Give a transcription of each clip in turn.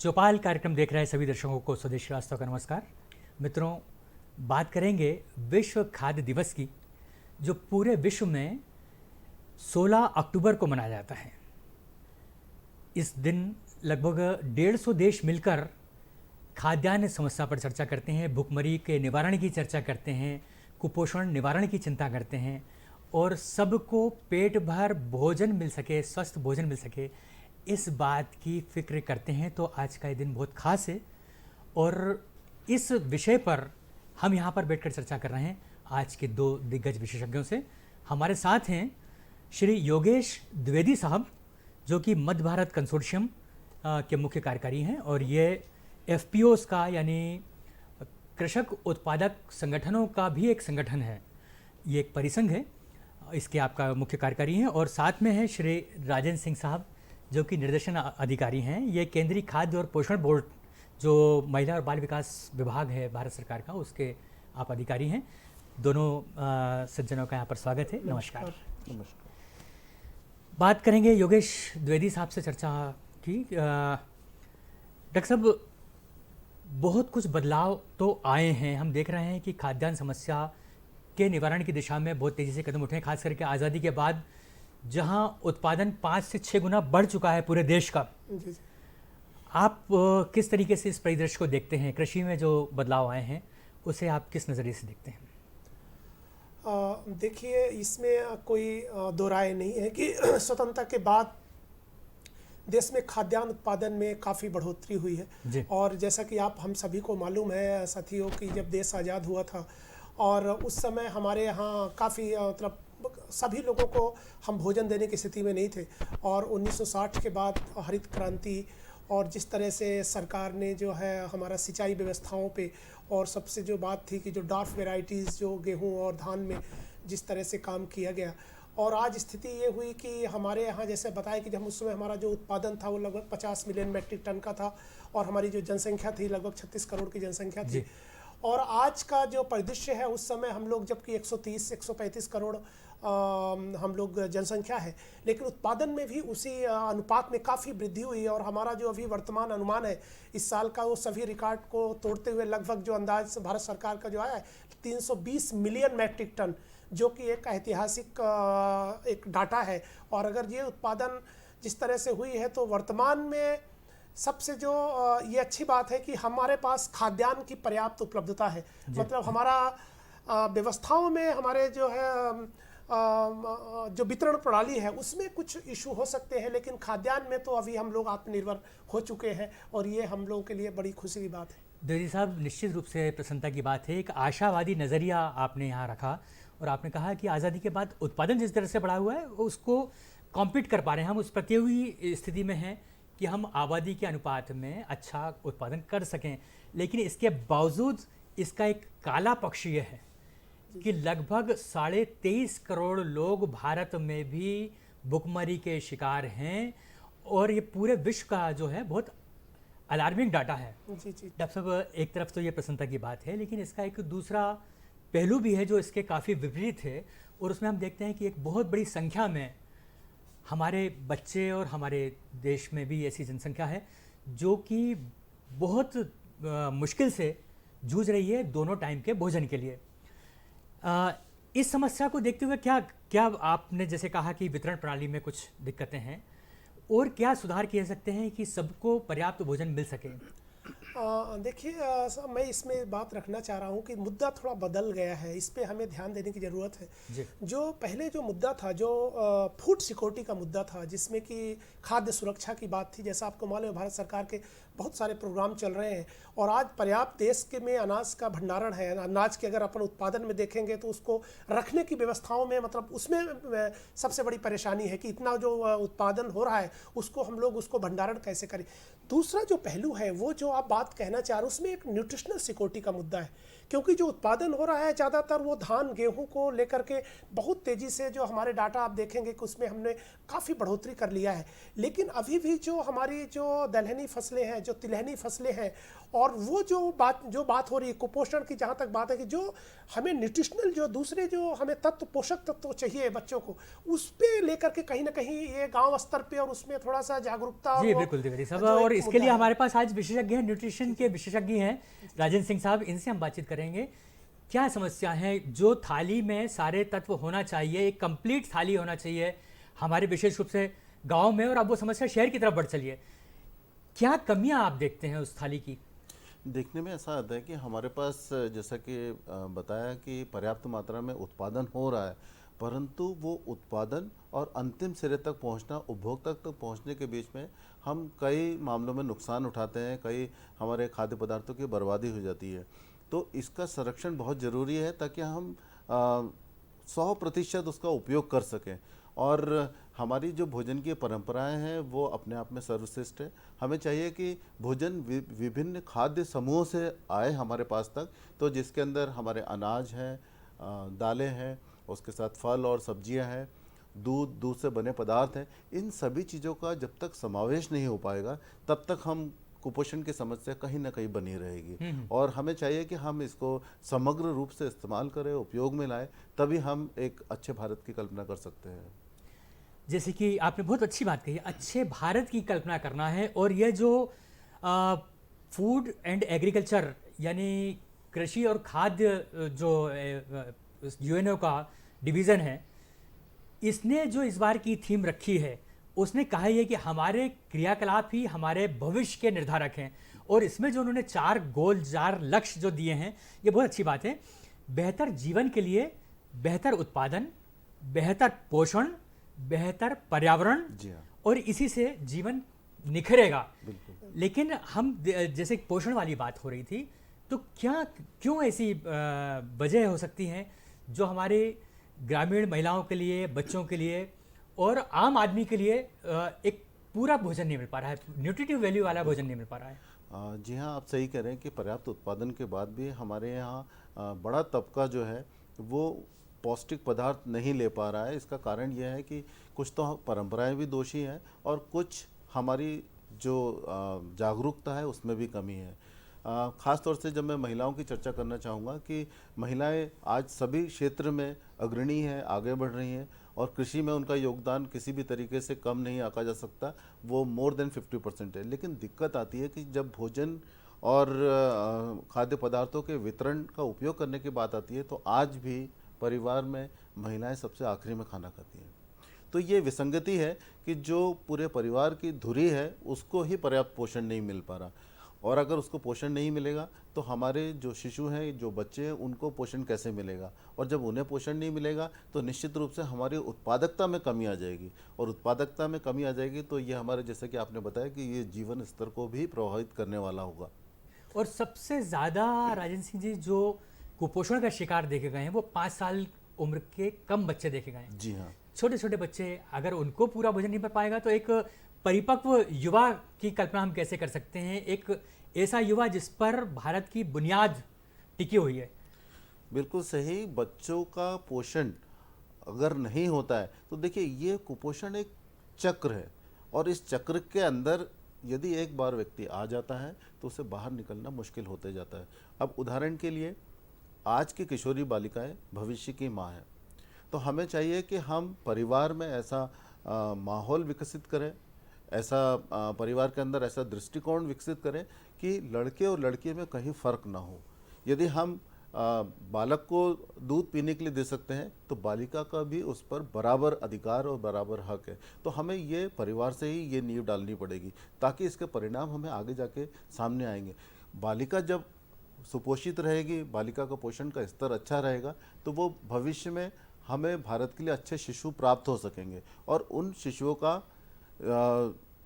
चौपाल कार्यक्रम देख रहे सभी दर्शकों को स्वदेश श्रीवास्तव का नमस्कार। मित्रों, बात करेंगे विश्व खाद्य दिवस की, जो पूरे विश्व में 16 अक्टूबर को मनाया जाता है। इस दिन लगभग 150 देश मिलकर खाद्यान्न समस्या पर चर्चा करते हैं, भुखमरी के निवारण की चर्चा करते हैं, कुपोषण निवारण की चिंता करते हैं और सबको पेट भर भोजन मिल सके, स्वस्थ भोजन मिल सके, इस बात की फिक्र करते हैं। तो आज का ये दिन बहुत खास है और इस विषय पर हम यहाँ पर बैठकर चर्चा कर रहे हैं आज के दो दिग्गज विशेषज्ञों से। हमारे साथ हैं श्री योगेश द्विवेदी साहब, जो कि मध्य भारत कंसोर्शियम के मुख्य कार्यकारी हैं और ये एफपीओस का यानी कृषक उत्पादक संगठनों का भी एक संगठन है, ये एक परिसंघ है, इसके आपका मुख्य कार्यकारी हैं। और साथ में है श्री राजेंद्र सिंह साहब, जो कि निर्देशन अधिकारी हैं, ये केंद्रीय खाद्य और पोषण बोर्ड जो महिला और बाल विकास विभाग है भारत सरकार का, उसके आप अधिकारी हैं। दोनों सज्जनों का यहाँ पर स्वागत है। नमस्कार। नमस्कार। बात करेंगे योगेश द्विवेदी साहब से चर्चा की। डॉक्टर साहब, बहुत कुछ बदलाव तो आए हैं, हम देख रहे हैं कि खाद्यान्न समस्या के निवारण की दिशा में बहुत तेज़ी से कदम उठे हैं, खास करके आज़ादी के बाद, जहां उत्पादन 5 से 6 गुना बढ़ चुका है पूरे देश का। जी। आप किस तरीके से इस परिदृश्य को देखते हैं? कृषि में जो बदलाव आए हैं उसे आप किस नज़रिए से देखते हैं? देखिए, इसमें कोई दो राय नहीं है कि स्वतंत्रता के बाद देश में खाद्यान्न उत्पादन में काफ़ी बढ़ोतरी हुई है। और जैसा कि आप हम सभी को मालूम है साथियों, कि जब देश आज़ाद हुआ था और उस समय हमारे यहाँ काफ़ी मतलब सभी लोगों को हम भोजन देने की स्थिति में नहीं थे। और 1960 के बाद हरित क्रांति और जिस तरह से सरकार ने जो है हमारा सिंचाई व्यवस्थाओं पे, और सबसे जो बात थी कि जो डार्फ वेराइटीज़ जो गेहूं और धान में जिस तरह से काम किया गया, और आज स्थिति ये हुई कि हमारे यहाँ जैसे बताया कि जब उस समय हमारा जो उत्पादन था वो लगभग 50 मिलियन मैट्रिक टन का था और हमारी जो जनसंख्या थी लगभग 36 करोड़ की जनसंख्या थी। और आज का जो परिदृश्य है, उस समय हम लोग जबकि 130-135 करोड़ हम लोग जनसंख्या है, लेकिन उत्पादन में भी उसी अनुपात में काफ़ी वृद्धि हुई है। और हमारा जो अभी वर्तमान अनुमान है इस साल का, वो सभी रिकॉर्ड को तोड़ते हुए लगभग जो अंदाज भारत सरकार का जो आया है 320 मिलियन मैट्रिक टन, जो कि एक ऐतिहासिक एक डाटा है। और अगर ये उत्पादन जिस तरह से हुई है, तो वर्तमान में सबसे जो ये अच्छी बात है कि हमारे पास खाद्यान्न की पर्याप्त उपलब्धता है। मतलब हमारा व्यवस्थाओं में हमारे जो है जो वितरण प्रणाली है उसमें कुछ इशू हो सकते हैं, लेकिन खाद्यान्न में तो अभी हम लोग आत्मनिर्भर हो चुके हैं और ये हम लोगों के लिए बड़ी खुशी की बात है। द्विवेदी साहब, निश्चित रूप से प्रसन्नता की बात है। एक आशावादी नज़रिया आपने यहाँ रखा और आपने कहा कि आज़ादी के बाद उत्पादन जिस तरह से बढ़ा हुआ है उसको कॉम्पीट कर पा रहे हैं, हम उस प्रतियोगी स्थिति में हैं कि हम आबादी के अनुपात में अच्छा उत्पादन कर सकें। लेकिन इसके बावजूद इसका एक काला पक्ष ये है कि लगभग 23.5 करोड़ लोग भारत में भी भुखमरी के शिकार हैं और ये पूरे विश्व का जो है बहुत अलार्मिंग डाटा है। जी। डॉक्टर साहब, एक तरफ तो ये प्रसन्नता की बात है, लेकिन इसका एक दूसरा पहलू भी है जो इसके काफ़ी विपरीत है, और उसमें हम देखते हैं कि एक बहुत बड़ी संख्या में हमारे बच्चे और हमारे देश में भी ऐसी जनसंख्या है जो कि बहुत मुश्किल से जूझ रही है दोनों टाइम के भोजन के लिए। इस समस्या को देखते हुए क्या आपने जैसे कहा कि वितरण प्रणाली में कुछ दिक्कतें हैं, और क्या सुधार किए सकते हैं कि सबको पर्याप्त भोजन मिल सके? देखिए, मैं इसमें बात रखना चाह रहा हूँ कि मुद्दा थोड़ा बदल गया है, इस पे हमें ध्यान देने की ज़रूरत है। जो पहले जो मुद्दा था, जो फूड सिक्योरिटी का मुद्दा था, जिसमें कि खाद्य सुरक्षा की बात थी, जैसा आपको मालूम है भारत सरकार के बहुत सारे प्रोग्राम चल रहे हैं और आज पर्याप्त देश के में अनाज का भंडारण है। अनाज के अगर अपन उत्पादन में देखेंगे तो उसको रखने की व्यवस्थाओं में मतलब उसमें सबसे बड़ी परेशानी है कि इतना जो उत्पादन हो रहा है उसको हम लोग उसको भंडारण कैसे करें। दूसरा जो पहलू है वो जो आप बात कहना चाह रहे हो, उसमें एक न्यूट्रिशनल सिक्योरिटी का मुद्दा है क्योंकि जो उत्पादन हो रहा है ज़्यादातर वो धान गेहूं को लेकर के बहुत तेज़ी से, जो हमारे डाटा आप देखेंगे कि उसमें हमने काफ़ी बढ़ोतरी कर लिया है। लेकिन अभी भी जो हमारी जो दलहनी फसलें हैं, जो तिलहनी फसलें हैं, और वो जो बात हो रही है कुपोषण की, जहाँ तक बात है कि जो हमें न्यूट्रिशनल, जो दूसरे जो हमें तत्व, पोषक तत्व चाहिए बच्चों को, उस पे लेकर के कहीं ना कहीं ये गांव स्तर पे और उसमें थोड़ा सा जागरूकता जी बिल्कुल द्विवेदी साहब, और इसके लिए हमारे पास आज विशेषज्ञ हैं, न्यूट्रिशन के विशेषज्ञ हैं राजेंद्र सिंह साहब, इनसे हम बातचीत करेंगे। क्या समस्या है जो थाली में सारे तत्व होना चाहिए, एक कंप्लीट थाली होना चाहिए हमारे विशेष रूप से गांव में, और अब वो समस्या शहर की तरफ बढ़ चली है, क्या कमियां आप देखते हैं उस थाली की? देखने में ऐसा आता है कि हमारे पास जैसा कि बताया कि पर्याप्त मात्रा में उत्पादन हो रहा है, परंतु वो उत्पादन और अंतिम सिरे तक पहुंचना, उपभोक्ता तक पहुंचने के बीच में हम कई मामलों में नुकसान उठाते हैं, कई हमारे खाद्य पदार्थों की बर्बादी हो जाती है। तो इसका संरक्षण बहुत ज़रूरी है ताकि हम 100% उसका उपयोग कर सकें। और हमारी जो भोजन की परंपराएं हैं वो अपने आप में सर्वश्रेष्ठ है। हमें चाहिए कि भोजन विभिन्न खाद्य समूहों से आए हमारे पास तक, तो जिसके अंदर हमारे अनाज हैं, दालें हैं, उसके साथ फल और सब्जियां हैं, दूध से बने पदार्थ हैं। इन सभी चीज़ों का जब तक समावेश नहीं हो पाएगा तब तक हम कुपोषण की समस्या कहीं ना कहीं बनी रहेगी। और हमें चाहिए कि हम इसको समग्र रूप से इस्तेमाल करें, उपयोग में लाएं, तभी हम एक अच्छे भारत की कल्पना कर सकते हैं। जैसे कि आपने बहुत अच्छी बात कही, अच्छे भारत की कल्पना करना है, और ये जो फूड एंड एग्रीकल्चर यानी कृषि और खाद्य जो यूएनओ का डिवीज़न है, इसने जो इस बार की थीम रखी है, उसने कहा है कि हमारे क्रियाकलाप ही हमारे भविष्य के निर्धारक हैं, और इसमें जो उन्होंने 4 गोल, 4 लक्ष्य जो दिए हैं, ये बहुत अच्छी बात है। बेहतर जीवन के लिए बेहतर उत्पादन, बेहतर पोषण, बेहतर पर्यावरण, और इसी से जीवन निखरेगा। लेकिन हम जैसे पोषण वाली बात हो रही थी, तो क्यों ऐसी वजह हो सकती हैं जो हमारे ग्रामीण महिलाओं के लिए, बच्चों के लिए और आम आदमी के लिए एक पूरा भोजन नहीं मिल पा रहा है, न्यूट्रिटिव वैल्यू वाला भोजन नहीं मिल पा रहा है? जी हाँ, आप सही कह रहे हैं कि पर्याप्त उत्पादन के बाद भी हमारे यहाँ बड़ा तबका जो है वो पौष्टिक पदार्थ नहीं ले पा रहा है। इसका कारण यह है कि कुछ तो परंपराएं भी दोषी हैं और कुछ हमारी जो जागरूकता है उसमें भी कमी है। ख़ास तौर से जब मैं महिलाओं की चर्चा करना चाहूँगा कि महिलाएं आज सभी क्षेत्र में अग्रणी हैं, आगे बढ़ रही हैं, और कृषि में उनका योगदान किसी भी तरीके से कम नहीं आंका जा सकता, वो मोर देन 50% है। लेकिन दिक्कत आती है कि जब भोजन और खाद्य पदार्थों के वितरण का उपयोग करने की बात आती है तो आज भी परिवार में महिलाएं सबसे आखिरी में खाना खाती हैं। तो ये विसंगति है कि जो पूरे परिवार की धुरी है उसको ही पर्याप्त पोषण नहीं मिल पा रहा, और अगर उसको पोषण नहीं मिलेगा तो हमारे जो शिशु हैं, जो बच्चे हैं, उनको पोषण कैसे मिलेगा, और जब उन्हें पोषण नहीं मिलेगा तो निश्चित रूप से हमारी उत्पादकता में कमी आ जाएगी, और उत्पादकता में कमी आ जाएगी तो ये हमारे, जैसे कि आपने बताया कि ये जीवन स्तर को भी प्रभावित करने वाला होगा। और सबसे ज़्यादा राजेंद्र सिंह जी जो कुपोषण का शिकार देखे गए हैं वो 5 साल उम्र के कम बच्चे देखे गए हैं। जी हाँ, छोटे छोटे बच्चे, अगर उनको पूरा भोजन नहीं मिल पाएगा तो एक परिपक्व युवा की कल्पना हम कैसे कर सकते हैं, एक ऐसा युवा जिस पर भारत की बुनियाद टिकी हुई है? बिल्कुल सही। बच्चों का पोषण अगर नहीं होता है तो देखिए ये कुपोषण एक चक्र है, और इस चक्र के अंदर यदि एक बार व्यक्ति आ जाता है तो उसे बाहर निकलना मुश्किल होते जाता है। अब उदाहरण के लिए आज की किशोरी बालिकाएं भविष्य की माँ हैं, तो हमें चाहिए कि हम परिवार में ऐसा माहौल विकसित करें, ऐसा परिवार के अंदर ऐसा दृष्टिकोण विकसित करें कि लड़के और लड़की में कहीं फ़र्क ना हो। यदि हम बालक को दूध पीने के लिए दे सकते हैं तो बालिका का भी उस पर बराबर अधिकार और बराबर हक है। तो हमें ये परिवार से ही ये नींव डालनी पड़ेगी ताकि इसके परिणाम हमें आगे जाके सामने आएंगे। बालिका जब सुपोषित रहेगी, बालिका का पोषण का स्तर अच्छा रहेगा, तो वो भविष्य में हमें भारत के लिए अच्छे शिशु प्राप्त हो सकेंगे, और उन शिशुओं का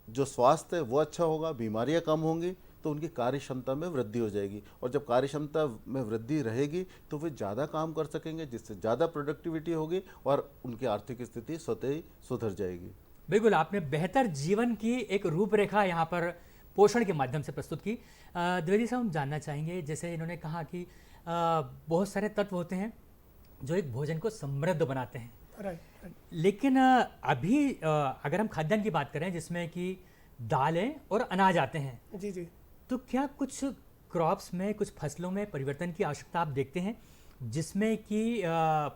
जो स्वास्थ्य है वो अच्छा होगा, बीमारियां कम होंगी, तो उनकी कार्य क्षमता में वृद्धि हो जाएगी, और जब कार्य क्षमता में वृद्धि रहेगी तो वे ज़्यादा काम कर सकेंगे, जिससे ज़्यादा प्रोडक्टिविटी होगी और उनकी आर्थिक स्थिति स्वतः ही सुधर जाएगी। बिल्कुल, आपने बेहतर जीवन की एक रूपरेखा यहाँ पर पोषण के माध्यम से प्रस्तुत की। द्विवेदी साहब, हम जानना चाहेंगे, जैसे इन्होंने कहा कि बहुत सारे तत्व होते हैं जो एक भोजन को समृद्ध बनाते हैं। Right right. लेकिन अभी अगर हम खाद्यान्न की बात करें जिसमें कि दालें और अनाज आते हैं, जी जी। तो क्या कुछ क्रॉप्स में, कुछ फसलों में परिवर्तन की आवश्यकता आप देखते हैं जिसमें कि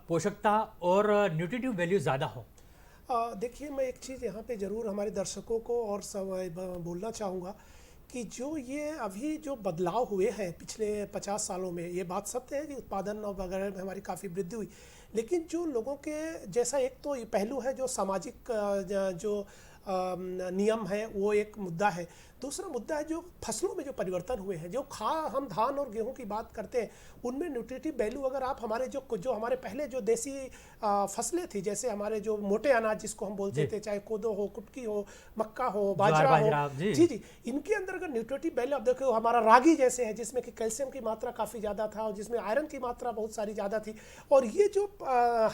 पोषकता और न्यूट्रिटिव वैल्यू ज़्यादा हो? देखिए, मैं एक चीज़ यहाँ पे ज़रूर हमारे दर्शकों को और सब बोलना चाहूँगा कि जो ये अभी जो बदलाव हुए हैं पिछले 50 सालों में, ये बात सत्य है कि उत्पादन और वगैरह में हमारी काफ़ी वृद्धि हुई, लेकिन जो लोगों के जैसा एक तो ये पहलू है जो सामाजिक जो नियम है वो एक मुद्दा है। दूसरा मुद्दा है जो फसलों में जो परिवर्तन हुए हैं, जो हम धान और गेहूं की बात करते हैं उनमें न्यूट्रिटिव वैल्यू अगर आप हमारे जो हमारे पहले जो देसी फसलें थी, जैसे हमारे जो मोटे अनाज जिसको हम बोलते थे, चाहे कोदो हो, कुटकी हो, मक्का हो, बाजरा हो, जी जी, इनके अंदर अगर न्यूट्रिटिव वैल्यू आप देखो, हमारा रागी जैसे है जिसमें कि कैल्शियम की मात्रा काफ़ी ज़्यादा था और जिसमें आयरन की मात्रा बहुत सारी ज़्यादा थी, और ये जो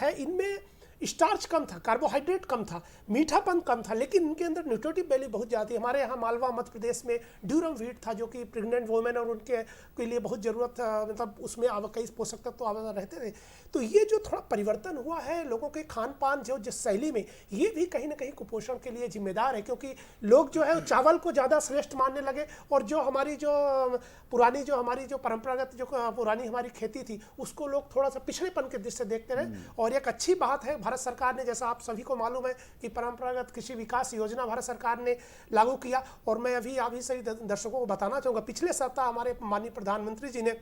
है इनमें स्टार्च कम था, कार्बोहाइड्रेट कम था, मीठापन कम था, लेकिन इनके अंदर न्यूट्रिटिव वैल्यू बहुत ज़्यादा थी। हमारे यहाँ मालवा मध्य प्रदेश में ड्यूरम व्हीट था जो कि प्रेग्नेंट वोमेन और उनके के लिए बहुत ज़रूरत था, मतलब उसमें कई पोषक तत्व तो रहते थे। तो ये जो थोड़ा परिवर्तन हुआ है लोगों के खान पान जो जिस शैली में, ये भी कहीं ना कहीं कुपोषण के लिए जिम्मेदार है, क्योंकि लोग जो है चावल को ज़्यादा श्रेष्ठ मानने लगे, और जो हमारी जो पुरानी जो हमारी जो परंपरागत जो पुरानी हमारी खेती थी उसको लोग थोड़ा सा पिछड़ेपन के दृष्टि से देखते रहे। और एक अच्छी बात है, भारत सरकार ने, जैसा आप सभी को मालूम है कि परंपरागत कृषि विकास योजना भारत सरकार ने लागू किया, और मैं अभी सही दर्शकों को बताना चाहूँगा, पिछले सप्ताह हमारे माननीय प्रधानमंत्री जी ने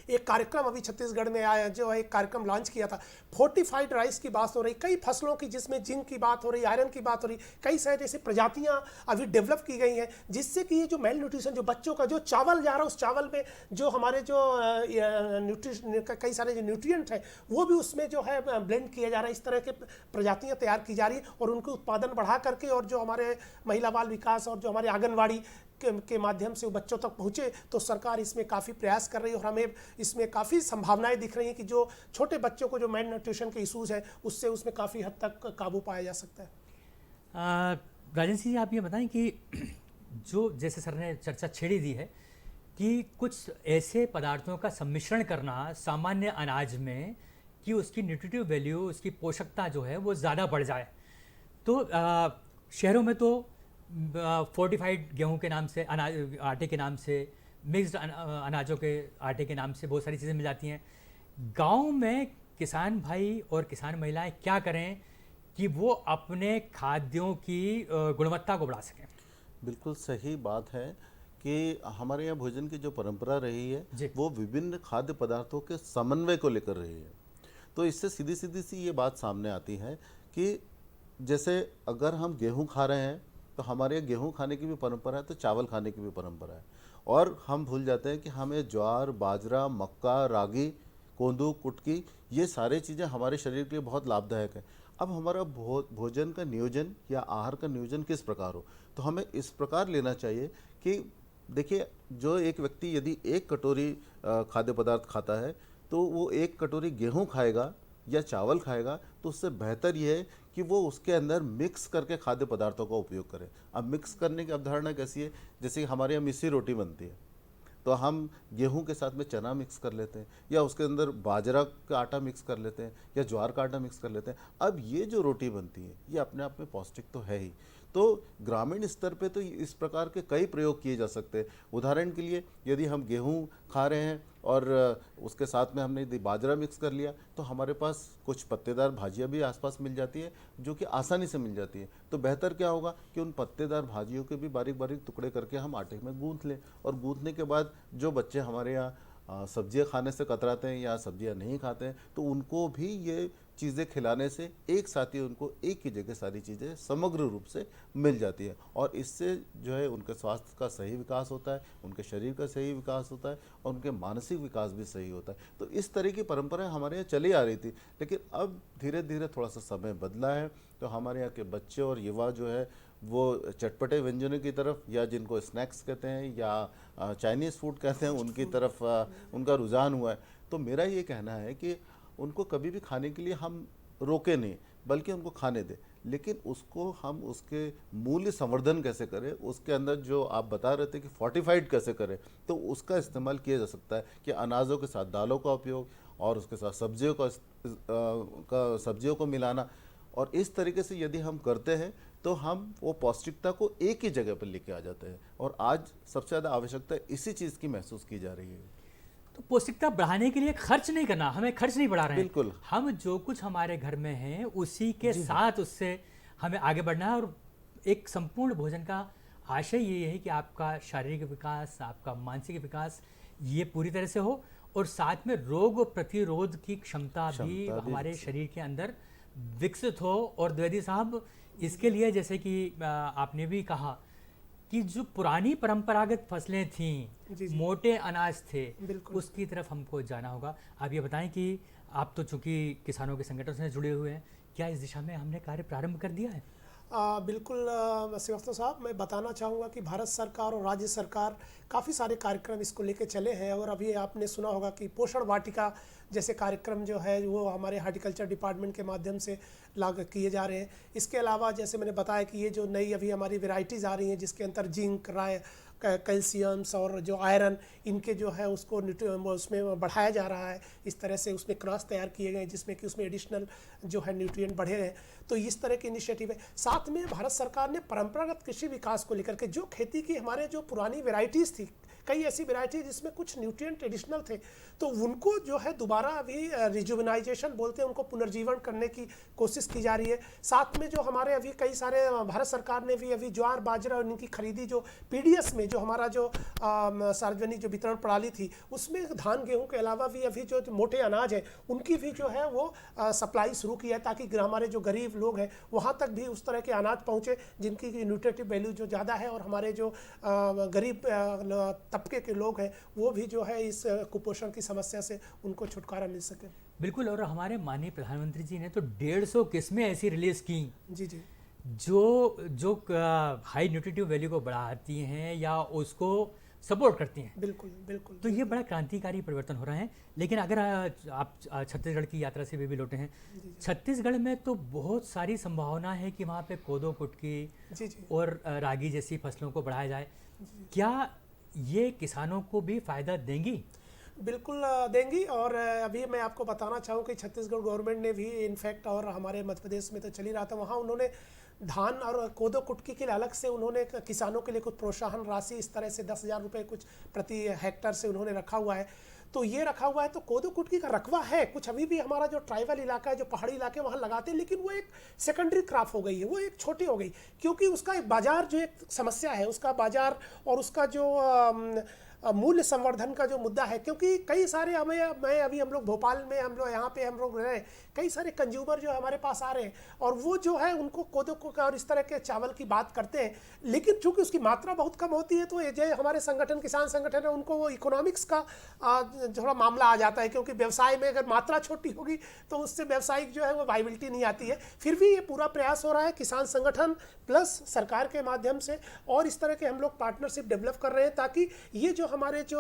एक कार्यक्रम अभी छत्तीसगढ़ में आया, जो है एक कार्यक्रम लॉन्च किया था, फोर्टिफाइड राइस की बात हो रही, कई फसलों की जिसमें जिंक की बात हो रही, आयरन की बात हो रही, कई सारी ऐसी प्रजातियां अभी डेवलप की गई हैं जिससे कि ये जो मेल न्यूट्रिशन, जो बच्चों का जो चावल जा रहा है उस चावल में जो हमारे जो न्यूट्रिशन कई सारे जो न्यूट्रिएंट हैं वो भी उसमें जो है ब्लेंड किया जा रहा है। इस तरह के प्रजातियाँ तैयार की जा रही है और उनके उत्पादन बढ़ा करके, और जो हमारे महिला बाल विकास और जो हमारे आंगनवाड़ी के माध्यम से बच्चों तक पहुँचे, तो सरकार इसमें काफ़ी प्रयास कर रही है और हमें इसमें काफ़ी संभावनाएं दिख रही हैं कि जो छोटे बच्चों को जो मेल न्यूट्रिशन के इशूज़ हैं उससे उसमें काफ़ी हद तक काबू पाया जा सकता है। राजन सिंह जी, आप ये बताएं कि जो जैसे सर ने चर्चा छेड़ी दी है कि कुछ ऐसे पदार्थों का सम्मिश्रण करना सामान्य अनाज में कि उसकी न्यूट्रिटिव वैल्यू, उसकी पोषकता जो है वो ज़्यादा बढ़ जाए, तो शहरों में तो फोर्टिफाइड गेहूं के नाम से, अनाज आटे के नाम से, मिक्स्ड अनाजों के आटे के नाम से बहुत सारी चीज़ें मिल जाती हैं। गांव में किसान भाई और किसान महिलाएं क्या करें कि वो अपने खाद्यों की गुणवत्ता को बढ़ा सकें? बिल्कुल सही बात है कि हमारे यहाँ भोजन की जो परंपरा रही है वो विभिन्न खाद्य पदार्थों के समन्वय को लेकर रही है। तो इससे सीधी सीधी सी ये बात सामने आती है कि जैसे अगर हम गेहूं खा रहे हैं तो हमारे यहाँ गेहूं खाने की भी परंपरा है, तो चावल खाने की भी परंपरा है, और हम भूल जाते हैं कि हमें ज्वार, बाजरा, मक्का, रागी, कोंदू, कुटकी, ये सारी चीज़ें हमारे शरीर के लिए बहुत लाभदायक है। अब हमारा भोजन का नियोजन या आहार का नियोजन किस प्रकार हो, तो हमें इस प्रकार लेना चाहिए कि देखिए, जो एक व्यक्ति यदि एक कटोरी खाद्य पदार्थ खाता है तो वो एक कटोरी गेहूं खाएगा या चावल खाएगा, तो उससे बेहतर ये है कि वो उसके अंदर मिक्स करके खाद्य पदार्थों का उपयोग करें। अब मिक्स करने की अवधारणा कैसी है, जैसे कि हमारे यहाँ मिस्सी रोटी बनती है, तो हम गेहूं के साथ में चना मिक्स कर लेते हैं, या उसके अंदर बाजरा का आटा मिक्स कर लेते हैं, या ज्वार का आटा मिक्स कर लेते हैं। अब ये जो रोटी बनती है ये अपने आप में पौष्टिक तो है ही, तो ग्रामीण स्तर पे तो इस प्रकार के कई प्रयोग किए जा सकते हैं। उदाहरण के लिए यदि हम गेहूं खा रहे हैं और उसके साथ में हमने यदि बाजरा मिक्स कर लिया, तो हमारे पास कुछ पत्तेदार भाजियाँ भी आसपास मिल जाती है जो कि आसानी से मिल जाती है। तो बेहतर क्या होगा कि उन पत्तेदार भाजियों के भी बारीक बारीक टुकड़े करके हम आटे में गूंथ लें, और गूंथने के बाद जो बच्चे हमारे यहाँ सब्जियाँ खाने से कतराते हैं या सब्जियाँ नहीं खाते हैं, तो उनको भी ये चीज़ें खिलाने से एक साथ ही उनको एक ही जगह सारी चीज़ें समग्र रूप से मिल जाती है, और इससे जो है उनके स्वास्थ्य का सही विकास होता है, उनके शरीर का सही विकास होता है, और उनके मानसिक विकास भी सही होता है। तो इस तरह की परंपराएं हमारे यहाँ चली आ रही थी, लेकिन अब धीरे धीरे थोड़ा सा समय बदला है, तो हमारे यहाँ के बच्चे और युवा जो है वो चटपटे व्यंजनों की तरफ, या जिनको स्नैक्स कहते हैं या चाइनीज़ फूड कहते हैं, उनकी तरफ उनका रुझान हुआ है। तो मेरा ये कहना है कि उनको कभी भी खाने के लिए हम रोके नहीं, बल्कि उनको खाने दें, लेकिन उसको हम उसके मूल्य संवर्धन कैसे करें, उसके अंदर जो आप बता रहे थे कि फोर्टिफाइड कैसे करें, तो उसका इस्तेमाल किया जा सकता है कि अनाजों के साथ दालों का उपयोग और उसके साथ सब्जियों को मिलाना। और इस तरीके से यदि हम करते हैं तो हम वो पौष्टिकता को एक ही जगह पर लेके आ जाते हैं, और आज सबसे ज़्यादा आवश्यकता इसी चीज़ की महसूस की जा रही है। तो पौष्टिकता बढ़ाने के लिए खर्च नहीं करना, हमें खर्च नहीं बढ़ा रहे हैं। बिल्कुल। हम जो कुछ हमारे घर में है उसी के साथ उससे हमें आगे बढ़ना है। और एक संपूर्ण भोजन का आशय ये है कि आपका शारीरिक विकास, आपका मानसिक विकास ये पूरी तरह से हो, और साथ में रोग प्रतिरोध की क्षमता भी हमारे शरीर के अंदर विकसित हो। और द्विवेदी साहब, इसके लिए जैसे कि आपने भी कहा कि जो पुरानी परंपरागत फसलें थीं, मोटे अनाज थे, उसकी तरफ हमको जाना होगा। आप ये बताएं कि आप तो चूंकि किसानों के संगठन से जुड़े हुए हैं, क्या इस दिशा में हमने कार्य प्रारंभ कर दिया है? बिल्कुल श्रीवास्तव साहब, मैं बताना चाहूँगा कि भारत सरकार और राज्य सरकार काफ़ी सारे कार्यक्रम इसको लेके चले हैं। और अभी आपने सुना होगा कि पोषण वाटिका जैसे कार्यक्रम जो है वो हमारे हार्टिकल्चर डिपार्टमेंट के माध्यम से लागू किए जा रहे हैं। इसके अलावा जैसे मैंने बताया कि ये जो नई अभी हमारी वेराइटीज़ आ रही हैं जिसके अंदर जिंक, कैल्शियम्स और जो आयरन, इनके जो है उसको उसमें बढ़ाया जा रहा है। इस तरह से उसमें क्रॉस तैयार किए गए जिसमें कि उसमें एडिशनल जो है न्यूट्रिएंट बढ़े हैं। तो इस तरह के इनिशिएटिव है। साथ में भारत सरकार ने परंपरागत कृषि विकास को लेकर के जो खेती की हमारे जो पुरानी वेराइटीज़ थी, कई ऐसी वेराइटी जिसमें कुछ न्यूट्रिएंट एडिशनल थे, तो उनको जो है दोबारा अभी रिजुवनाइजेशन बोलते हैं, उनको पुनर्जीवन करने की कोशिश की जा रही है। साथ में जो हमारे अभी कई सारे भारत सरकार ने भी अभी ज्वार बाजरा और इनकी खरीदी जो पीडीएस में जो हमारा जो सार्वजनिक जो वितरण प्रणाली थी उसमें धान गेहूं के अलावा भी अभी जो मोटे अनाज है उनकी भी जो है वो सप्लाई शुरू की है, ताकि हमारे जो गरीब लोग हैं वहाँ तक भी उस तरह के अनाज पहुँचे जिनकी न्यूट्रिटिव वैल्यू जो ज़्यादा है, और हमारे जो गरीब तबके के लोग हैं वो भी जो है इस कुपोषण की समस्या से उनको छुटकारा मिल सके। बिल्कुल। और हमारे माननीय प्रधानमंत्री जी ने तो 150 किस्में ऐसी रिलीज की जी जी, जो हाई न्यूट्रिटिव वैल्यू को बढ़ाती हैं या उसको सपोर्ट करती हैं। बिल्कुल बिल्कुल। तो ये बड़ा क्रांतिकारी परिवर्तन हो रहा है। लेकिन अगर आप छत्तीसगढ़ की यात्रा से भी लौटे हैं, छत्तीसगढ़ में तो बहुत सारी संभावना है कि वहाँ पे कोदो, कुटकी और रागी जैसी फसलों को बढ़ाया जाए। क्या ये किसानों को भी फायदा देंगी? बिल्कुल देंगी। और अभी मैं आपको बताना चाहूँ कि छत्तीसगढ़ गवर्नमेंट ने भी इनफैक्ट, और हमारे मध्य प्रदेश में तो चल ही रहा था, वहाँ उन्होंने धान और कोदो कुटकी के लिए अलग से उन्होंने किसानों के लिए कुछ प्रोत्साहन राशि इस तरह से 10,000 रुपये कुछ प्रति हेक्टर से उन्होंने रखा हुआ है। तो ये रखा हुआ है। तो कोदो कुटकी का रकबा है कुछ अभी भी, हमारा जो ट्राइबल इलाका है, जो पहाड़ी इलाके वहाँ लगाते हैं, लेकिन वो एक सेकेंडरी क्रॉप हो गई है, वो एक छोटी हो गई, क्योंकि उसका एक बाजार जो एक समस्या है, उसका बाजार और उसका जो मूल्य संवर्धन का जो मुद्दा है। क्योंकि कई सारे मैं अभी हम लोग भोपाल में, हम लोग यहाँ पे हम लोग रहे, कई सारे कंज्यूमर जो हमारे पास आ रहे हैं और वो जो है उनको कोदो को और इस तरह के चावल की बात करते हैं, लेकिन चूंकि उसकी मात्रा बहुत कम होती है तो ये जो हमारे संगठन, किसान संगठन है, उनको वो इकोनॉमिक्स का थोड़ा मामला आ जाता है। क्योंकि व्यवसाय में अगर मात्रा छोटी होगी तो उससे व्यवसायिक जो है वो वाइबिलिटी नहीं आती है। फिर भी ये पूरा प्रयास हो रहा है किसान संगठन प्लस सरकार के माध्यम से, और इस तरह के हम लोग पार्टनरशिप डेवलप कर रहे हैं ताकि ये जो हमारे जो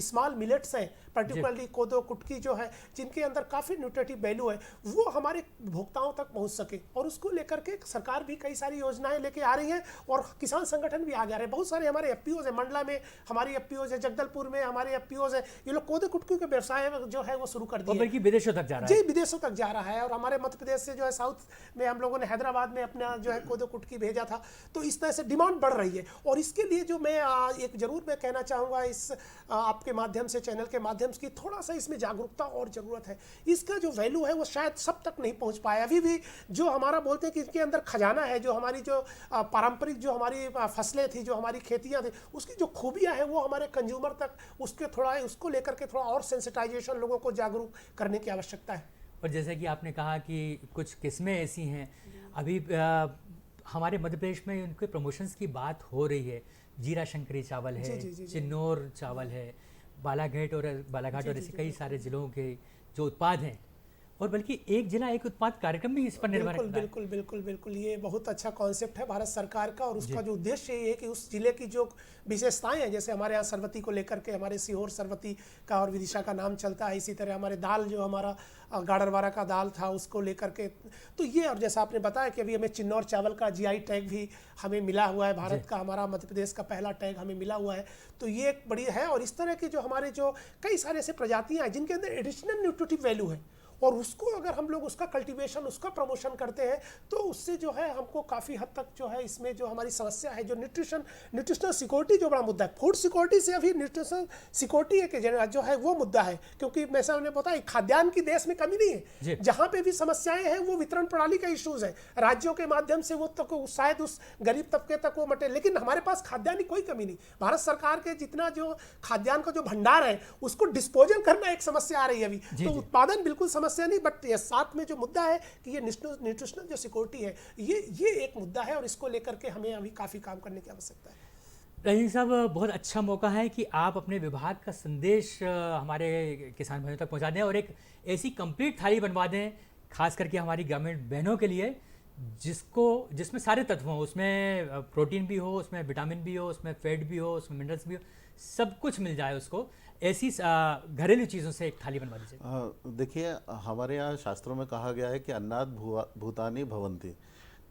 स्मॉल मिलेट्स हैं, पर्टिकुलरली कोदो कुटकी जो है, जिनके अंदर काफ़ी न्यूट्रिटिव वैल्यू है, वो हमारे भोक्ताओं तक पहुंच सके। और उसको लेकर के सरकार भी कई सारी योजनाएं लेके आ रही है और किसान संगठन भी आगे आ रहे हैं। बहुत सारे हमारे एफपीओज है, मंडला में हमारी एफपीओज है, जगदलपुर में हमारे एफपीओज है, ये लोग कोदो कुटकी के व्यवसाय जो है वो शुरू कर दिए, बल्कि विदेशों तक जा रहा है। जी, विदेशों तक जा रहा है। और हमारे मध्य प्रदेश से जो है साउथ में हम लोगों ने हैदराबाद में अपना जो है कोदो कुटकी भेजा था। तो इस तरह से डिमांड बढ़ रही है। और इसके लिए जो मैं एक जरूर मैं कहना चाहूँगा इस आपके माध्यम से, चैनल के माध्यम से, थोड़ा सा इसमें जागरूकता और ज़रूरत है। इसका जो वैल्यू है वो शायद सब तक नहीं पहुंच पाया अभी भी। जो हमारा बोलते हैं कि इनके अंदर खजाना है, जो हमारी जो पारंपरिक जो हमारी फसलें थी, जो हमारी खेतियां थी, उसकी जो खूबियां हैं वो हमारे कंज्यूमर तक उसके थोड़ा उसको लेकर के थोड़ा और सेंसिटाइजेशन, लोगों को जागरूक करने की आवश्यकता है। और जैसे कि आपने कहा कि कुछ किस्में ऐसी हैं, अभी हमारे मध्य प्रदेश में उनके प्रमोशंस की बात हो रही है। जीरा शंकरी चावल है, चिन्नौर चावल है, बालाघाट और ऐसे कई सारे ज़िलों के जो उत्पाद हैं और बल्कि एक जिला एक उत्पाद कार्यक्रम भी इस पर निर्भर बिल्कुल करता है। बिल्कुल बिल्कुल बिल्कुल, ये बहुत अच्छा कॉन्सेप्ट है भारत सरकार का, और उसका जो उद्देश्य ये है कि उस जिले की जो विशेषताएं हैं, जैसे हमारे यहाँ सरवती को लेकर के हमारे सीहोर सरवती का और विदिशा का नाम चलता है, इसी तरह हमारे दाल जो हमारा गाड़रवारा का दाल था उसको लेकर के, तो ये, और जैसा आपने बताया कि अभी हमें चिन्नौर चावल का जीआई टैग भी हमें मिला हुआ है, भारत का, हमारा मध्य प्रदेश का पहला टैग हमें मिला हुआ है, तो ये एक बड़ी है। और इस तरह की जो हमारे जो कई सारे ऐसे प्रजातियां हैं जिनके अंदर एडिशनल न्यूट्रिटिव वैल्यू है, और उसको अगर हम लोग उसका कल्टीवेशन, उसका प्रमोशन करते हैं, तो उससे जो है हमको काफ़ी हद तक जो है इसमें जो हमारी समस्या है, जो न्यूट्रिशनल सिक्योरिटी जो बड़ा मुद्दा है, फूड सिक्योरिटी से अभी न्यूट्रिशनल सिक्योरिटी एक जो है वो मुद्दा है, क्योंकि मैं हमने बताया खाद्यान्न की देश में कमी नहीं है, जहाँ पे भी समस्याएं हैं वो वितरण प्रणाली का इश्यूज है, राज्यों के माध्यम से वो तक शायद उस गरीब तबके तक वो मटे, लेकिन हमारे पास खाद्यान्न की कोई कमी नहीं। भारत सरकार के जितना जो खाद्यान्न का जो भंडार है उसको डिस्पोजल करना एक समस्या आ रही है अभी, तो उत्पादन बिल्कुल समस्या नहीं, बट ये साथ में जो मुद्दा है कि ये न्यूट्रिशनल जो सिक्योरिटी है, ये एक मुद्दा है, और इसको लेकर के हमें अभी काफ़ी काम करने की आवश्यकता है। राजेंद्र साहब, बहुत अच्छा मौका है कि आप अपने विभाग का संदेश हमारे किसान भाइयों तक पहुंचा दें और एक ऐसी कंप्लीट थाली बनवा दें, खास करके हमारी ग्रामीण बहनों के लिए, जिसमें सारे तत्व हों, उसमें प्रोटीन भी हो, उसमें विटामिन भी हो, उसमें फैट भी हो, उसमें मिनरल्स भी हो, सब कुछ मिल जाए उसको। ऐसी घरेलू चीज़ों से एक थाली बनवा दीजिए। देखिए, हमारे यहाँ शास्त्रों में कहा गया है कि अन्नात् भूतानि भवन्ति,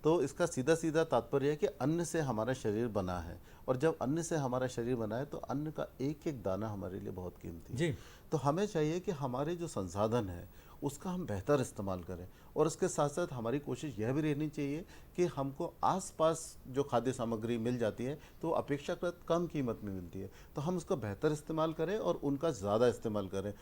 तो इसका सीधा सीधा तात्पर्य है कि अन्न से हमारा शरीर बना है, और जब अन्न से हमारा शरीर बना है तो अन्न का एक एक दाना हमारे लिए बहुत कीमती है। तो हमें चाहिए कि हमारे जो संसाधन है उसका हम बेहतर इस्तेमाल करें, और उसके साथ साथ हमारी कोशिश यह भी रहनी चाहिए कि हमको आसपास जो खाद्य सामग्री मिल जाती है तो अपेक्षाकृत कम कीमत में मिलती है, तो हम उसका बेहतर इस्तेमाल करें और उनका ज़्यादा इस्तेमाल करें।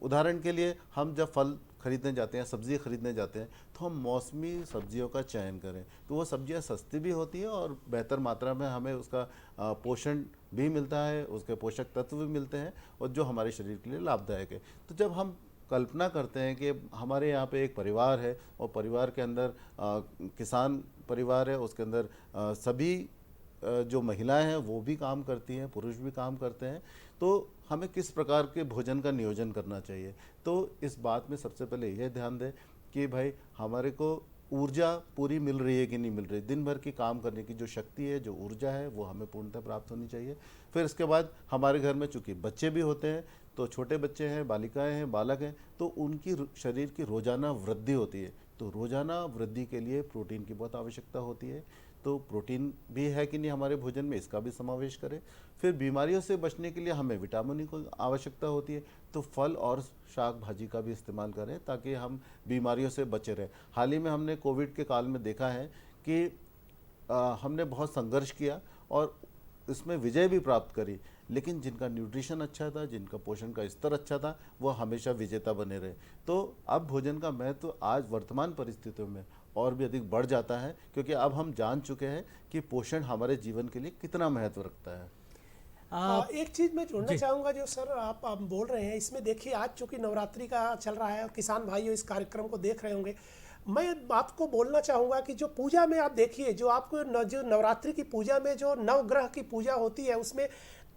उदाहरण के लिए, हम जब फल खरीदने जाते हैं, सब्ज़ी खरीदने जाते हैं, तो हम मौसमी सब्जियों का चयन करें, तो वो सब्जियां सस्ती भी होती है और बेहतर मात्रा में हमें उसका पोषण भी मिलता है, उसके पोषक तत्व भी मिलते हैं, और जो हमारे शरीर के लिए लाभदायक है। तो जब हम कल्पना करते हैं कि हमारे यहाँ पे एक परिवार है, और परिवार के अंदर किसान परिवार है, उसके अंदर सभी जो महिलाएं हैं वो भी काम करती हैं, पुरुष भी काम करते हैं, तो हमें किस प्रकार के भोजन का नियोजन करना चाहिए। तो इस बात में सबसे पहले यह ध्यान दें कि भाई हमारे को ऊर्जा पूरी मिल रही है कि नहीं मिल रही, दिन भर की काम करने की जो शक्ति है, जो ऊर्जा है, वो हमें पूर्णतः प्राप्त होनी चाहिए। फिर इसके बाद हमारे घर में चूँकि बच्चे भी होते हैं, तो छोटे बच्चे हैं, बालिकाएं हैं, बालक हैं, तो उनकी शरीर की रोज़ाना वृद्धि होती है, तो रोज़ाना वृद्धि के लिए प्रोटीन की बहुत आवश्यकता होती है, तो प्रोटीन भी है कि नहीं हमारे भोजन में, इसका भी समावेश करें। फिर बीमारियों से बचने के लिए हमें विटामिन की आवश्यकता होती है, तो फल और शाक भाजी का भी इस्तेमाल करें ताकि हम बीमारियों से बचे रहें। हाल ही में हमने कोविड के काल में देखा है कि हमने बहुत संघर्ष किया और इसमें विजय भी प्राप्त करी, लेकिन जिनका न्यूट्रिशन अच्छा था, जिनका पोषण का स्तर अच्छा था, वो हमेशा विजेता बने रहे। तो अब भोजन का महत्व आज वर्तमान परिस्थितियों में और भी अधिक बढ़ जाता है, क्योंकि अब हम जान चुके हैं कि पोषण हमारे जीवन के लिए कितना महत्व रखता है। एक चीज़ मैं जोड़ना चाहूँगा, जो सर आप बोल रहे हैं, इसमें देखिए आज चूँकि नवरात्रि का चल रहा है और किसान भाइयों इस कार्यक्रम को देख रहे होंगे, मैं आपको बोलना चाहूँगा कि जो पूजा में आप देखिए, जो आपको जो नवरात्रि की पूजा में जो नवग्रह की पूजा होती है, उसमें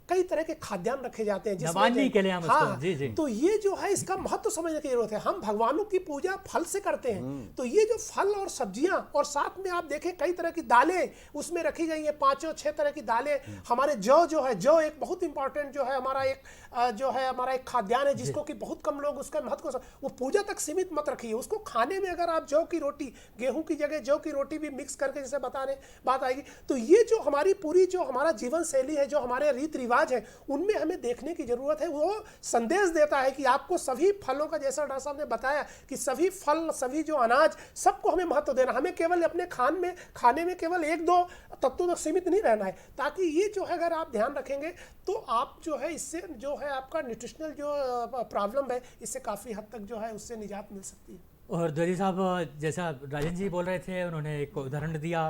कई तरह के खाद्यान्न रखे जाते हैं नवान्नी के लिए हम हाँ, उसको, जी। तो ये जो है इसका महत्व समझने की जरूरत है। हम भगवानों की पूजा फल से करते हैं, तो ये जो फल और सब्जियां, और साथ में आप देखें कई तरह की दालें उसमें रखी गई हैं, 5-6 तरह की दालें। हमारे जौ जो है, जौ एक बहुत इंपॉर्टेंट जो है हमारा एक खाद्यान्न है, जिसको कि बहुत कम लोग उसका महत्व को, वो पूजा तक सीमित मत रखिए उसको। खाने में अगर आप जौ की रोटी, गेहूं की जगह जौ की रोटी भी मिक्स करके जैसे बता रहे बात आएगी, तो ये जो हमारी पूरी जो हमारा जीवन शैली है, जो हमारे रीति रिवाज है, उनमें हमें देखने की जरूरत है। वो संदेश देता है कि आपको सभी फलों का, जैसा डॉक्टर साहब ने बताया कि सभी फल, सभी जो अनाज, सबको हमें महत्व देना। हमें केवल अपने खाने में केवल 1-2 तत्वों तक सीमित नहीं रहना है, ताकि ये जो है अगर आप ध्यान रखेंगे तो आप जो है इससे जो है आपका न्यूट्रिशनल जो प्रॉब्लम है, इससे काफ़ी हद तक जो है उससे निजात मिल सकती है। और द्विवेदी साहब, जैसा राजन जी बोल रहे थे, उन्होंने एक उदाहरण दिया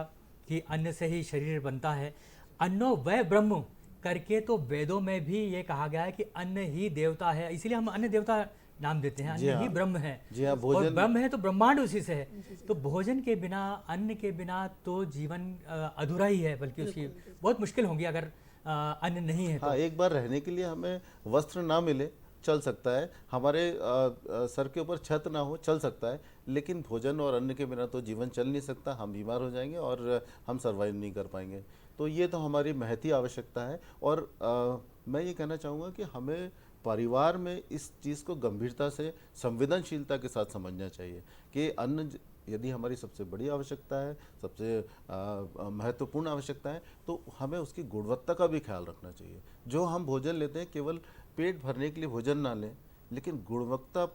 कि अन्न से ही शरीर बनता है। अन्नो वह ब्रह्म करके तो वेदों में भी ये कहा गया है कि अन्न ही देवता है, इसीलिए हम अन्न देवता नाम देते हैं। अन्न ही ब्रह्म है, और ब्रह्म है तो ब्रह्मांड उसी से है। तो भोजन के बिना, अन्न के बिना तो जीवन अधूरा ही है, बल्कि उसकी बहुत मुश्किल होंगी अगर अन्न नहीं है। हाँ, एक बार रहने के लिए हमें वस्त्र ना मिले चल सकता है, हमारे सर के ऊपर छत ना हो चल सकता है, लेकिन भोजन और अन्न के बिना तो जीवन चल नहीं सकता, हम बीमार हो जाएंगे और हम सर्वाइव नहीं कर पाएंगे। तो ये तो हमारी महती आवश्यकता है। और मैं ये कहना चाहूँगा कि हमें परिवार में इस चीज़ को गंभीरता से संवेदनशीलता के साथ समझना चाहिए कि अन्न यदि हमारी सबसे बड़ी आवश्यकता है, सबसे महत्वपूर्ण आवश्यकता है, तो हमें उसकी गुणवत्ता का भी ख्याल रखना चाहिए। जो हम भोजन लेते हैं केवल पेट भरने के लिए भोजन ना लें, लेकिन गुणवत्ता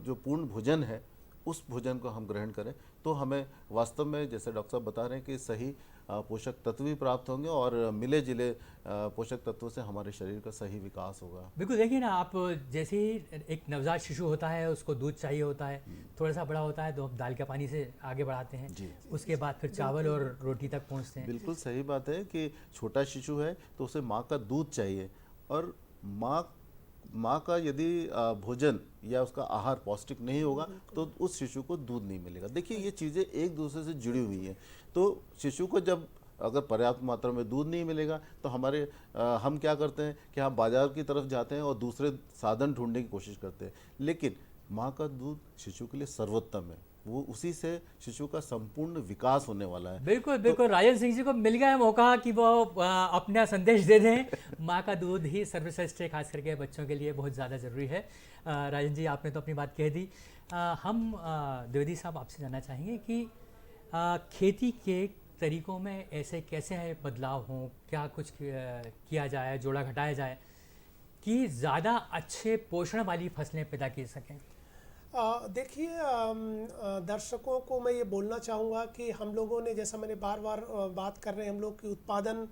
जो पूर्ण भोजन है उस भोजन को हम ग्रहण करें, तो हमें वास्तव में जैसे डॉक्टर साहब बता रहे हैं कि सही पोषक तत्व भी प्राप्त होंगे और मिले जुले पोषक तत्वों से हमारे शरीर का सही विकास होगा। बिल्कुल, देखिए ना आप, जैसे ही एक नवजात शिशु होता है उसको दूध चाहिए होता है, थोड़ा सा बड़ा होता है तो हम दाल का पानी से आगे बढ़ाते हैं जी। उसके बाद फिर चावल और रोटी तक पहुंचते हैं। बिल्कुल सही बात है कि छोटा शिशु है तो उसे माँ का दूध चाहिए, और माँ का यदि भोजन या उसका आहार पौष्टिक नहीं होगा तो उस शिशु को दूध नहीं मिलेगा। देखिए ये चीज़ें एक दूसरे से जुड़ी हुई हैं। तो शिशु को जब अगर पर्याप्त मात्रा में दूध नहीं मिलेगा तो हम क्या करते हैं कि हम बाजार की तरफ जाते हैं और दूसरे साधन ढूंढने की कोशिश करते हैं, लेकिन माँ का दूध शिशु के लिए सर्वोत्तम है। वो उसी से शिशु का संपूर्ण विकास होने वाला है। बिल्कुल बिल्कुल, राजन सिंह जी को मिल गया है मौका कि वो अपना संदेश दे दें। माँ का दूध ही सर्वश्रेष्ठ है, खास करके बच्चों के लिए बहुत ज़्यादा ज़रूरी है। राजन जी, आपने तो अपनी बात कह दी। हम द्विवेदी साहब आपसे जानना चाहेंगे कि खेती के तरीकों में ऐसे कैसे है बदलाव हों, क्या कुछ किया जाए, जोड़ा घटाया जाए कि ज़्यादा अच्छे पोषण वाली फसलें पैदा की सकें। देखिए, दर्शकों को मैं ये बोलना चाहूँगा कि हम लोगों ने, जैसा मैंने बार बार बात कर रहे हैं हम लोग कि उत्पादन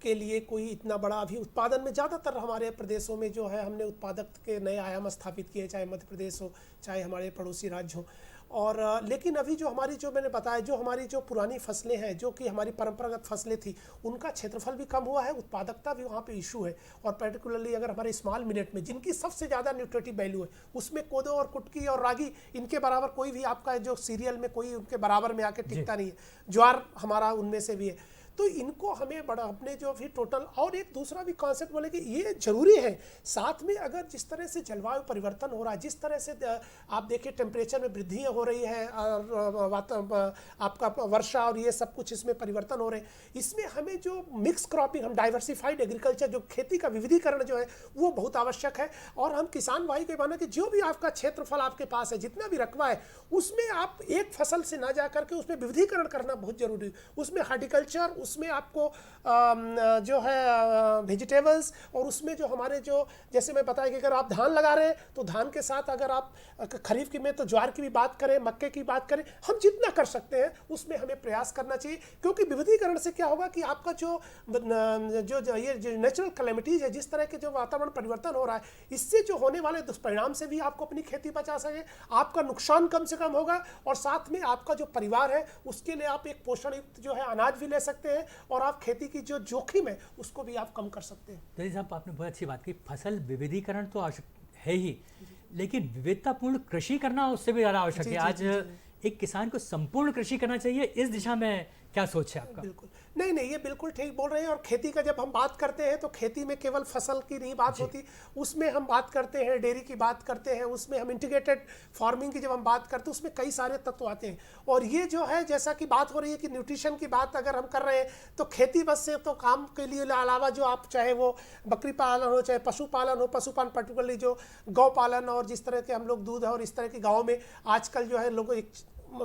के लिए कोई इतना बड़ा अभी उत्पादन में ज़्यादातर हमारे प्रदेशों में जो है हमने उत्पादक के नए आयाम स्थापित किए, चाहे मध्य प्रदेश हो चाहे हमारे पड़ोसी राज्य हो। और लेकिन अभी जो हमारी, जो मैंने बताया, जो हमारी जो पुरानी फसलें हैं, जो कि हमारी परंपरागत फसलें थी, उनका क्षेत्रफल भी कम हुआ है, उत्पादकता भी वहाँ पे इशू है। और पर्टिकुलरली अगर हमारे स्मॉल मिलेट में जिनकी सबसे ज़्यादा न्यूट्रिटिव वैल्यू है, उसमें कोदो और कुटकी और रागी, इनके बराबर कोई भी आपका जो सीरियल में कोई उनके बराबर में आके टिकता नहीं है। ज्वार हमारा उनमें से भी है। तो इनको हमें बड़ा अपने जो भी टोटल, और एक दूसरा भी कॉन्सेप्ट बोले कि ये जरूरी है साथ में, अगर जिस तरह से जलवायु परिवर्तन हो रहा है, जिस तरह से आप देखिए टेम्परेचर में वृद्धि हो रही है और आपका वर्षा और ये सब कुछ इसमें परिवर्तन हो रहे हैं, इसमें हमें जो मिक्स क्रॉपिंग, हम डाइवर्सिफाइड एग्रीकल्चर, जो खेती का विविधीकरण जो है वो बहुत आवश्यक है। और हम किसान भाई के माना कि जो भी आपका क्षेत्रफल आपके पास है, जितना भी रकबा है, उसमें आप एक फसल से ना जा करके उसमें विविधीकरण करना बहुत जरूरी है। उसमें हार्टिकल्चर, उसमें आपको जो है वेजिटेबल्स, और उसमें जो हमारे जो, जैसे मैं बताया कि अगर आप धान लगा रहे हैं तो धान के साथ अगर आप खरीफ की में तो ज्वार की भी बात करें, मक्के की बात करें, हम जितना कर सकते हैं उसमें हमें प्रयास करना चाहिए। क्योंकि विविधीकरण से क्या होगा कि आपका ये नेचुरल कैलेमिटीज है, जिस तरह के जो वातावरण परिवर्तन हो रहा है, इससे जो होने वाले दुष्परिणाम से भी आपको अपनी खेती बचा सके, आपका नुकसान कम से कम होगा, और साथ में आपका जो परिवार है उसके लिए आप एक पोषण युक्त जो है अनाज भी ले सकते हैं, और आप खेती की जो जोखिम है उसको भी आप कम कर सकते हैं। तो साहब, आपने बहुत अच्छी बात की। फसल विविधीकरण तो आवश्यक है ही, लेकिन विविधतापूर्ण कृषि करना उससे भी ज़्यादा आवश्यक है। आज एक किसान को संपूर्ण कृषि करना चाहिए, इस दिशा में क्या सोच है आपका? बिल्कुल नहीं, ये बिल्कुल ठीक बोल रहे हैं। और खेती का जब हम बात करते हैं तो खेती में केवल फसल की नहीं बात होती, उसमें हम बात करते हैं डेयरी की बात करते हैं, उसमें हम इंटीग्रेटेड फार्मिंग की जब हम बात करते हैं उसमें कई सारे तत्व आते हैं। और ये जो है, जैसा कि बात हो रही है कि न्यूट्रिशन की बात अगर हम कर रहे हैं, तो खेती बस से तो काम के लिए अलावा जो आप चाहे वो बकरी पालन हो, चाहे पशुपालन हो, पशुपालन पर्टिकुलरली जो गौ पालन, और जिस तरह के हम लोग दूध और इस तरह के गाँव में आजकल जो है लोगों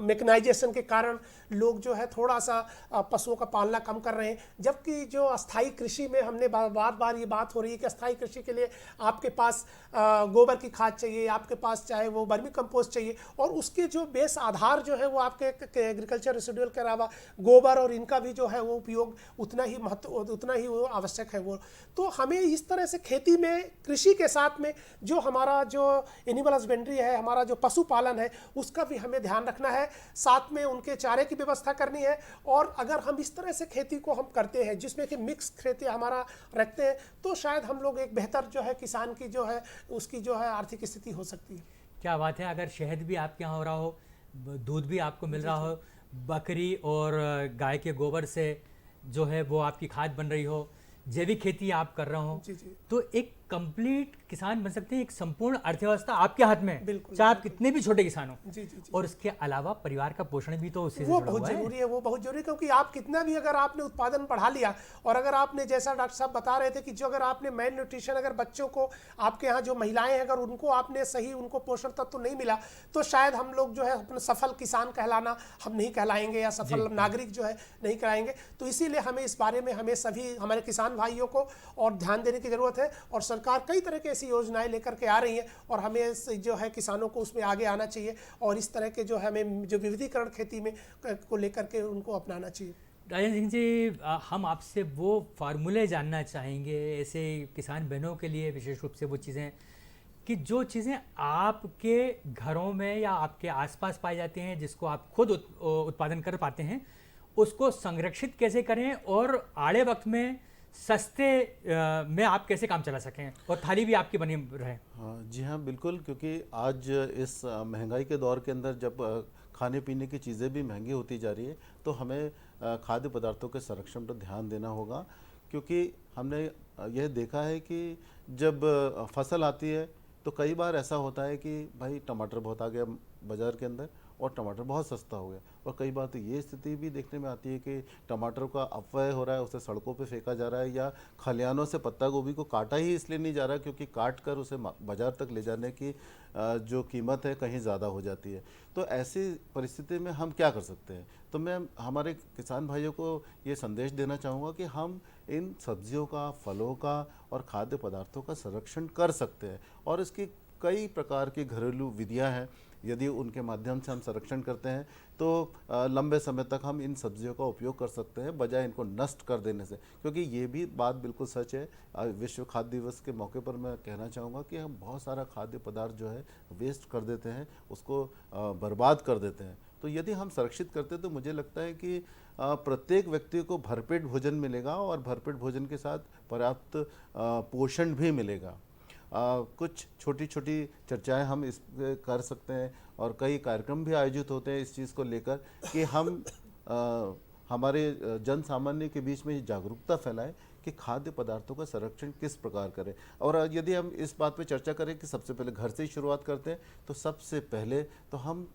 मेकनाइजेशन के कारण लोग जो है थोड़ा सा पशुओं का पालना कम कर रहे हैं। जबकि जो अस्थाई कृषि में हमने बार बार ये बात हो रही है कि अस्थाई कृषि के लिए आपके पास गोबर की खाद चाहिए, आपके पास चाहे वो वर्मी कंपोस्ट चाहिए, और उसके जो बेस आधार जो है वो आपके एग्रीकल्चर रेसिडुअल के अलावा गोबर और इनका भी जो है वो उपयोग उतना ही वो आवश्यक है। वो तो हमें इस तरह से खेती में, कृषि के साथ में जो हमारा जो एनिमल हस्बेंड्री है, हमारा जो पशुपालन है, उसका भी हमें ध्यान रखना है, साथ में उनके चारे की व्यवस्था करनी है। और अगर हम इस तरह से खेती को हम करते हैं जिसमें कि मिक्स खेती हमारा रखते हैं, तो शायद हम लोग एक बेहतर जो है किसान की जो है उसकी जो है आर्थिक स्थिति हो सकती है। क्या बात है। अगर शहद भी आपके यहाँ हो रहा हो, दूध भी आपको मिल रहा हो, बकरी और गाय के गोबर से जो है वो आपकी खाद बन रही हो, जैविक खेती आप कर रहे हो, तो एक कंप्लीट किसान बन सकते हैं, एक संपूर्ण अर्थव्यवस्था आपके हाथ में है, बिल्कुल, चाहे आप कितने भी छोटे किसान हो। जी जी जी। और उसके अलावा परिवार का पोषण भी तो उससे वो जुड़ा बहुत हुआ है। जरूरी है, वो बहुत जरूरी है, क्योंकि आप कितना भी अगर आपने उत्पादन बढ़ा लिया और अगर आपने, जैसा डॉक्टर साहब बता रहे थे कि जो अगर आपने मेल न्यूट्रिशन, अगर बच्चों को, आपके यहाँ जो महिलाएं हैं अगर उनको आपने सही उनको पोषण तत्व नहीं मिला, तो शायद हम लोग जो है अपना सफल किसान कहलाना हम नहीं कहलाएंगे, या सफल नागरिक जो है नहीं कहलाएंगे। तो इसीलिए हमें इस बारे में हमें सभी हमारे किसान भाइयों को और ध्यान देने की जरूरत है। और सरकार कई तरह की ऐसी योजनाएं लेकर के आ रही है और हमें जो है किसानों को उसमें आगे आना चाहिए और इस तरह के जो हमें जो विविधीकरण खेती में को लेकर के उनको अपनाना चाहिए। राजेंद्र सिंह जी, हम आपसे वो फार्मूले जानना चाहेंगे ऐसे किसान बहनों के लिए, विशेष रूप से वो चीज़ें कि जो चीज़ें आपके घरों में या आपके आसपास पाई जाती हैं, जिसको आप खुद उत्पादन कर पाते हैं, उसको संरक्षित कैसे करें और आड़े वक्त में सस्ते में आप कैसे काम चला सकें और थाली भी आपकी बनी रहे। हाँ जी हाँ, बिल्कुल, क्योंकि आज इस महंगाई के दौर के अंदर जब खाने पीने की चीज़ें भी महंगी होती जा रही है, तो हमें खाद्य पदार्थों के संरक्षण पर ध्यान देना होगा। क्योंकि हमने यह देखा है कि जब फसल आती है तो कई बार ऐसा होता है कि भाई टमाटर बहुत आ गया बाज़ार के अंदर और टमाटर बहुत सस्ता हो गया, और कई बार तो ये स्थिति भी देखने में आती है कि टमाटर का अपव्यय हो रहा है, उसे सड़कों पे फेंका जा रहा है, या खलिहानों से पत्ता गोभी को काटा ही इसलिए नहीं जा रहा क्योंकि काट कर उसे बाज़ार तक ले जाने की जो कीमत है कहीं ज़्यादा हो जाती है। तो ऐसी परिस्थिति में हम क्या कर सकते हैं? तो मैं हमारे किसान भाइयों को ये संदेश देना चाहूँगा कि हम इन सब्जियों का, फलों का और खाद्य पदार्थों का संरक्षण कर सकते हैं, और इसकी कई प्रकार की घरेलू विधियां हैं। यदि उनके माध्यम से हम संरक्षण करते हैं तो लंबे समय तक हम इन सब्जियों का उपयोग कर सकते हैं, बजाय इनको नष्ट कर देने से। क्योंकि ये भी बात बिल्कुल सच है, विश्व खाद्य दिवस के मौके पर मैं कहना चाहूँगा कि हम बहुत सारा खाद्य पदार्थ जो है वेस्ट कर देते हैं, उसको बर्बाद कर देते हैं। तो यदि हम संरक्षित करते हैं तो मुझे लगता है कि प्रत्येक व्यक्ति को भरपेट भोजन मिलेगा, और भरपेट भोजन के साथ पर्याप्त पोषण भी मिलेगा। कुछ छोटी छोटी चर्चाएं हम इस कर सकते हैं, और कई कार्यक्रम भी आयोजित होते हैं इस चीज़ को लेकर कि हम हमारे जन सामान्य के बीच में जागरूकता फैलाएं कि खाद्य पदार्थों का संरक्षण किस प्रकार करें। और यदि हम इस बात पे चर्चा करें कि सबसे पहले घर से ही शुरुआत करते हैं, तो सबसे पहले तो हम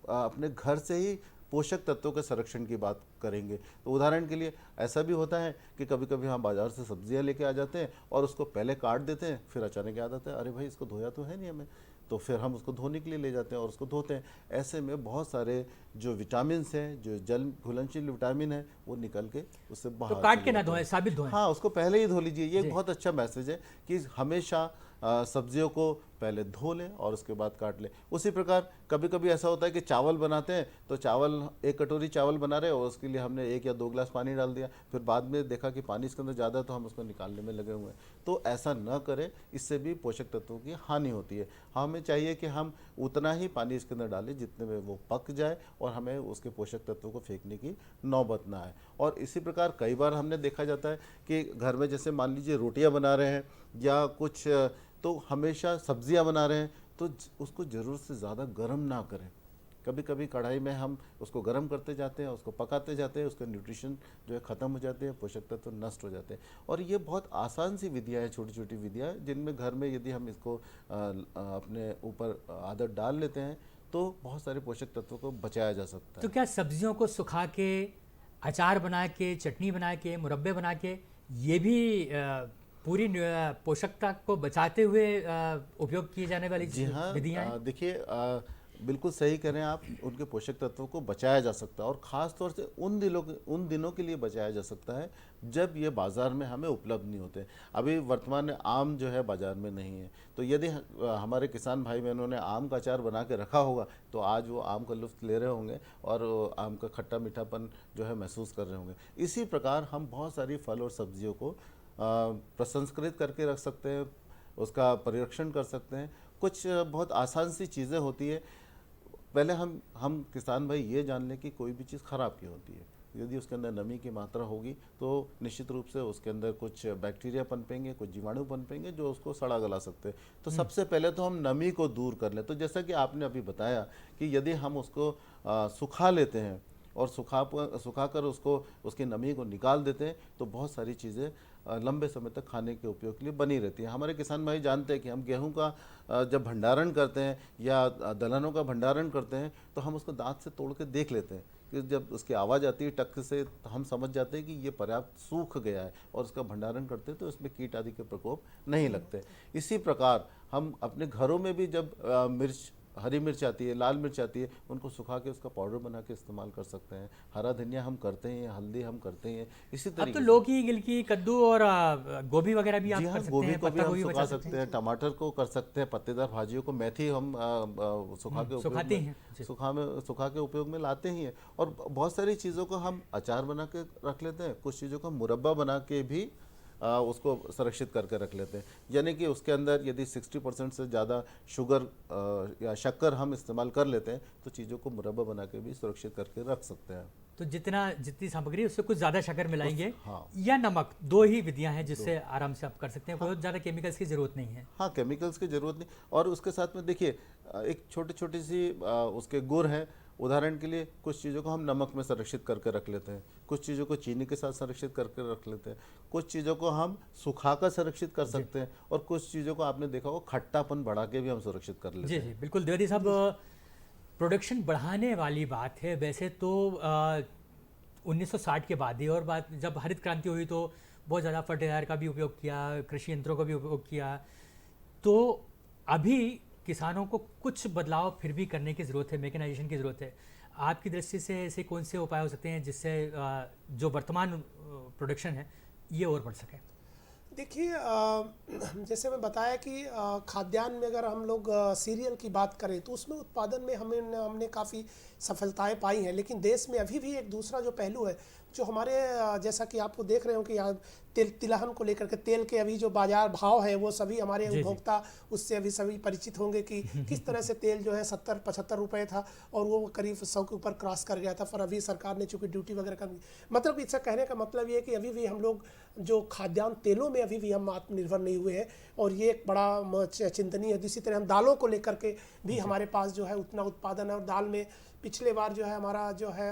अपने घर से ही पोषक तत्वों के संरक्षण की बात करेंगे। तो उदाहरण के लिए ऐसा भी होता है कि कभी कभी हम बाज़ार से सब्जियां लेके आ जाते हैं और उसको पहले काट देते हैं, फिर अचानक याद आता है अरे भाई इसको धोया तो है नहीं हमें, तो फिर हम उसको धोने के लिए ले जाते हैं और उसको धोते हैं। ऐसे में बहुत सारे जो विटामिन हैं, जो जल घुलनशील विटामिन है, वो निकल के उससे बाहर तो काट के ना धोएं, साबित धोएं। हाँ, उसको पहले ही धो लीजिए। ये एक बहुत अच्छा मैसेज है कि हमेशा सब्जियों को पहले धो लें और उसके बाद काट लें। उसी प्रकार कभी कभी ऐसा होता है कि चावल बनाते हैं, तो चावल, एक कटोरी चावल बना रहे और उसके लिए हमने 1 या 2 गिलास पानी डाल दिया, फिर बाद में देखा कि पानी इसके अंदर ज़्यादा है तो हम उसको निकालने में लगे हुए हैं। तो ऐसा न करें, इससे भी पोषक तत्वों की हानि होती है। हमें चाहिए कि हम उतना ही पानी इसके अंदर डालें जितने में वो पक जाए, और हमें उसके पोषक तत्वों को फेंकने की नौबत ना आए। और इसी प्रकार कई बार हमने देखा जाता है कि घर में जैसे मान लीजिए रोटियां बना रहे हैं या कुछ, तो हमेशा सब्जियां बना रहे हैं तो उसको ज़रूरत से ज़्यादा गर्म ना करें। कभी कभी कढ़ाई में हम उसको गर्म करते जाते हैं, उसको पकाते जाते हैं, उसका न्यूट्रिशन जो है ख़त्म हो जाते हैं, पोषक तत्व नष्ट हो जाते हैं। और ये बहुत आसान सी विधियाँ हैं, छोटी छोटी विधियाँ, जिनमें घर में यदि हम इसको अपने ऊपर आदत डाल लेते हैं तो बहुत सारे पोषक तत्वों को बचाया जा सकता है। तो क्या सब्जियों को सुखा के, अचार बना के, चटनी बना के, मुरब्बे बना के, ये भी पूरी पोषकता को बचाते हुए उपयोग किए जाने वाली जी हाँ, विधियाँ हैं? देखिए बिल्कुल सही कह रहे हैं आप, उनके पोषक तत्वों को बचाया जा सकता है, और ख़ास तौर से उन दिनों के लिए बचाया जा सकता है जब ये बाज़ार में हमें उपलब्ध नहीं होते। अभी वर्तमान में आम जो है बाज़ार में नहीं है, तो यदि हमारे किसान भाई बहनों ने आम का अचार बना के रखा होगा तो आज वो आम का लुत्फ़ ले रहे होंगे और आम का खट्टा मीठापन जो है महसूस कर रहे होंगे। इसी प्रकार हम बहुत सारी फल और सब्जियों को प्रसंस्कृत करके रख सकते हैं, उसका परिरक्षण कर सकते हैं। कुछ बहुत आसान सी चीज़ें होती है। पहले हम किसान भाई ये जान लें कि कोई भी चीज़ ख़राब क्यों होती है। यदि उसके अंदर नमी की मात्रा होगी तो निश्चित रूप से उसके अंदर कुछ बैक्टीरिया पनपेंगे, कुछ जीवाणु पनपेंगे जो उसको सड़ा गला सकते हैं। तो सबसे पहले तो हम नमी को दूर कर लें। तो जैसा कि आपने अभी बताया कि यदि हम उसको सुखा लेते हैं और सुखाकर उसको उसकी नमी को निकाल देते हैं, तो बहुत सारी चीज़ें लंबे समय तक खाने के उपयोग के लिए बनी रहती है। हमारे किसान भाई जानते हैं कि हम गेहूं का जब भंडारण करते हैं या दलहनों का भंडारण करते हैं तो हम उसको दांत से तोड़ के देख लेते हैं कि जब उसकी आवाज़ आती है टक से तो हम समझ जाते हैं कि ये पर्याप्त सूख गया है और उसका भंडारण करते हैं तो इसमें कीट आदि के प्रकोप नहीं लगते। इसी प्रकार हम अपने घरों में भी जब मिर्च, हरी मिर्च आती है, लाल मिर्च आती है, उनको सुखा के उसका पाउडर बना के इस्तेमाल कर सकते हैं। हरा धनिया हम करते हैं, हल्दी हम करते हैं। इसी अब तरीके तो से लौकी, गिलकी, कद्दू और गोभी वगैरह भी आप जी कर हाँ, सकते गोभी हैं, को भी पत्ता हम गोभी सुखा बचा सकते हैं, टमाटर को कर सकते हैं, पत्तेदार भाजियों को, मेथी हम सुखा के उपयोग सुखाते हैं जी। सुखा के उपयोग में लाते ही हैं। और बहुत सारी चीज़ों को हम अचार बना के रख लेते हैं, कुछ चीज़ों को हम मुरब्बा बना के भी उसको संरक्षित करके रख लेते हैं। यानी कि उसके अंदर यदि 60% से ज़्यादा शुगर या शक्कर हम इस्तेमाल कर लेते हैं तो चीज़ों को मुरब्बा बना के भी सुरक्षित करके रख सकते हैं। तो जितनी सामग्री उससे कुछ ज़्यादा शक्कर मिलाएंगे हाँ। या नमक, दो ही विधियां हैं जिससे आराम से आप कर सकते हैं। बहुत ज़्यादा केमिकल्स की ज़रूरत नहीं है। हाँ, केमिकल्स की ज़रूरत नहीं। और उसके साथ में देखिए एक छोटी सी उसके गुण हैं। उदाहरण के लिए कुछ चीज़ों को हम नमक में संरक्षित करके रख लेते हैं, कुछ चीज़ों को चीनी के साथ संरक्षित करके रख लेते हैं, कुछ चीज़ों को हम सुखाकर संरक्षित कर सकते हैं और कुछ चीज़ों को आपने देखा होगा खट्टापन बढ़ा के भी हम सुरक्षित कर लेते जी हैं। जी बिल्कुल द्विवेदी साहब, प्रोडक्शन बढ़ाने वाली बात है। वैसे तो 1960 के बाद ही और बात जब हरित क्रांति हुई तो बहुत ज़्यादा फर्टिलाइजर का भी उपयोग किया, कृषि यंत्रों का भी उपयोग किया। तो अभी किसानों को कुछ बदलाव फिर भी करने की ज़रूरत है, मैकेनाइजेशन की ज़रूरत है। आपकी दृष्टि से ऐसे कौन से उपाय हो सकते हैं जिससे जो वर्तमान प्रोडक्शन है ये और बढ़ सके? देखिए, जैसे मैं बताया कि खाद्यान्न में अगर हम लोग सीरियल की बात करें तो उसमें उत्पादन में हमने काफ़ी सफलताएं पाई हैं, लेकिन देश में अभी भी एक दूसरा जो पहलू है जो हमारे जैसा कि आपको देख रहे हो कि यहाँ तिलहन को लेकर के तेल के अभी जो बाजार भाव है वो सभी हमारे उपभोक्ता उससे अभी सभी परिचित होंगे कि किस तरह से तेल जो है 70-75 रुपये था और वो करीब 100 के ऊपर क्रॉस कर गया था। पर अभी सरकार ने चूँकि ड्यूटी वगैरह कम, मतलब इससे कहने का मतलब ये है कि अभी भी हम लोग जो खाद्यान्न तेलों में अभी भी हम आत्मनिर्भर नहीं हुए हैं और ये एक बड़ा चिंतनीय है। दूसरी तरह हम दालों को लेकर के भी हमारे पास जो है उतना उत्पादन है और दाल में पिछले बार जो है हमारा जो है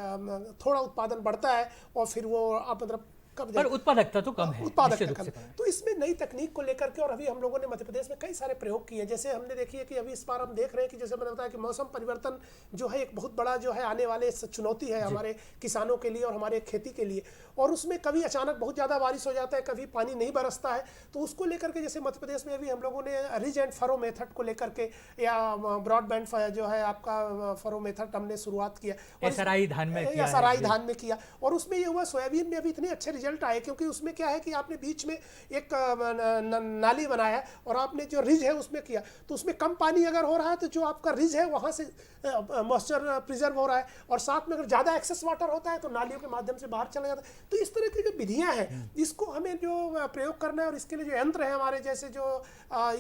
थोड़ा उत्पादन बढ़ता है और फिर वो आप मतलब पर उत्पादकता तो कम है, उत्पादकता कम। तो इसमें नई तकनीक को लेकर के और अभी हम लोगों ने मध्य प्रदेश में कई सारे प्रयोग किए हैं। जैसे हमने देखी है कि अभी इस बार हम देख रहे हैं कि जैसे मैंने बताया कि मौसम परिवर्तन जो है एक बहुत बड़ा जो है आने वाले चुनौती है हमारे किसानों के लिए और हमारे खेती के लिए। और उसमें कभी अचानक बहुत ज़्यादा बारिश हो जाता है, कभी पानी नहीं बरसता है। तो उसको लेकर के जैसे मध्य प्रदेश में अभी हम लोगों ने रिज एंड फरो मेथड को लेकर के या ब्रॉडबैंड जो है आपका फरो मेथड हमने शुरुआत किया, एसआरआई धान में किया। और उसमें ये हुआ सोयाबीन में अभी इतने अच्छे रिजल्ट आए क्योंकि उसमें क्या है कि आपने बीच में एक नाली बनाया और आपने जो रिज है उसमें किया तो उसमें कम पानी अगर हो रहा है तो जो आपका रिज है वहाँ से मॉइस्चर प्रिजर्व हो रहा है और साथ में अगर ज़्यादा एक्सेस वाटर होता है तो नालियों के माध्यम से बाहर चला जाता है। तो इस तरह की जो विधियाँ हैं इसको हमें जो प्रयोग करना है और इसके लिए जो यंत्र है हमारे जैसे जो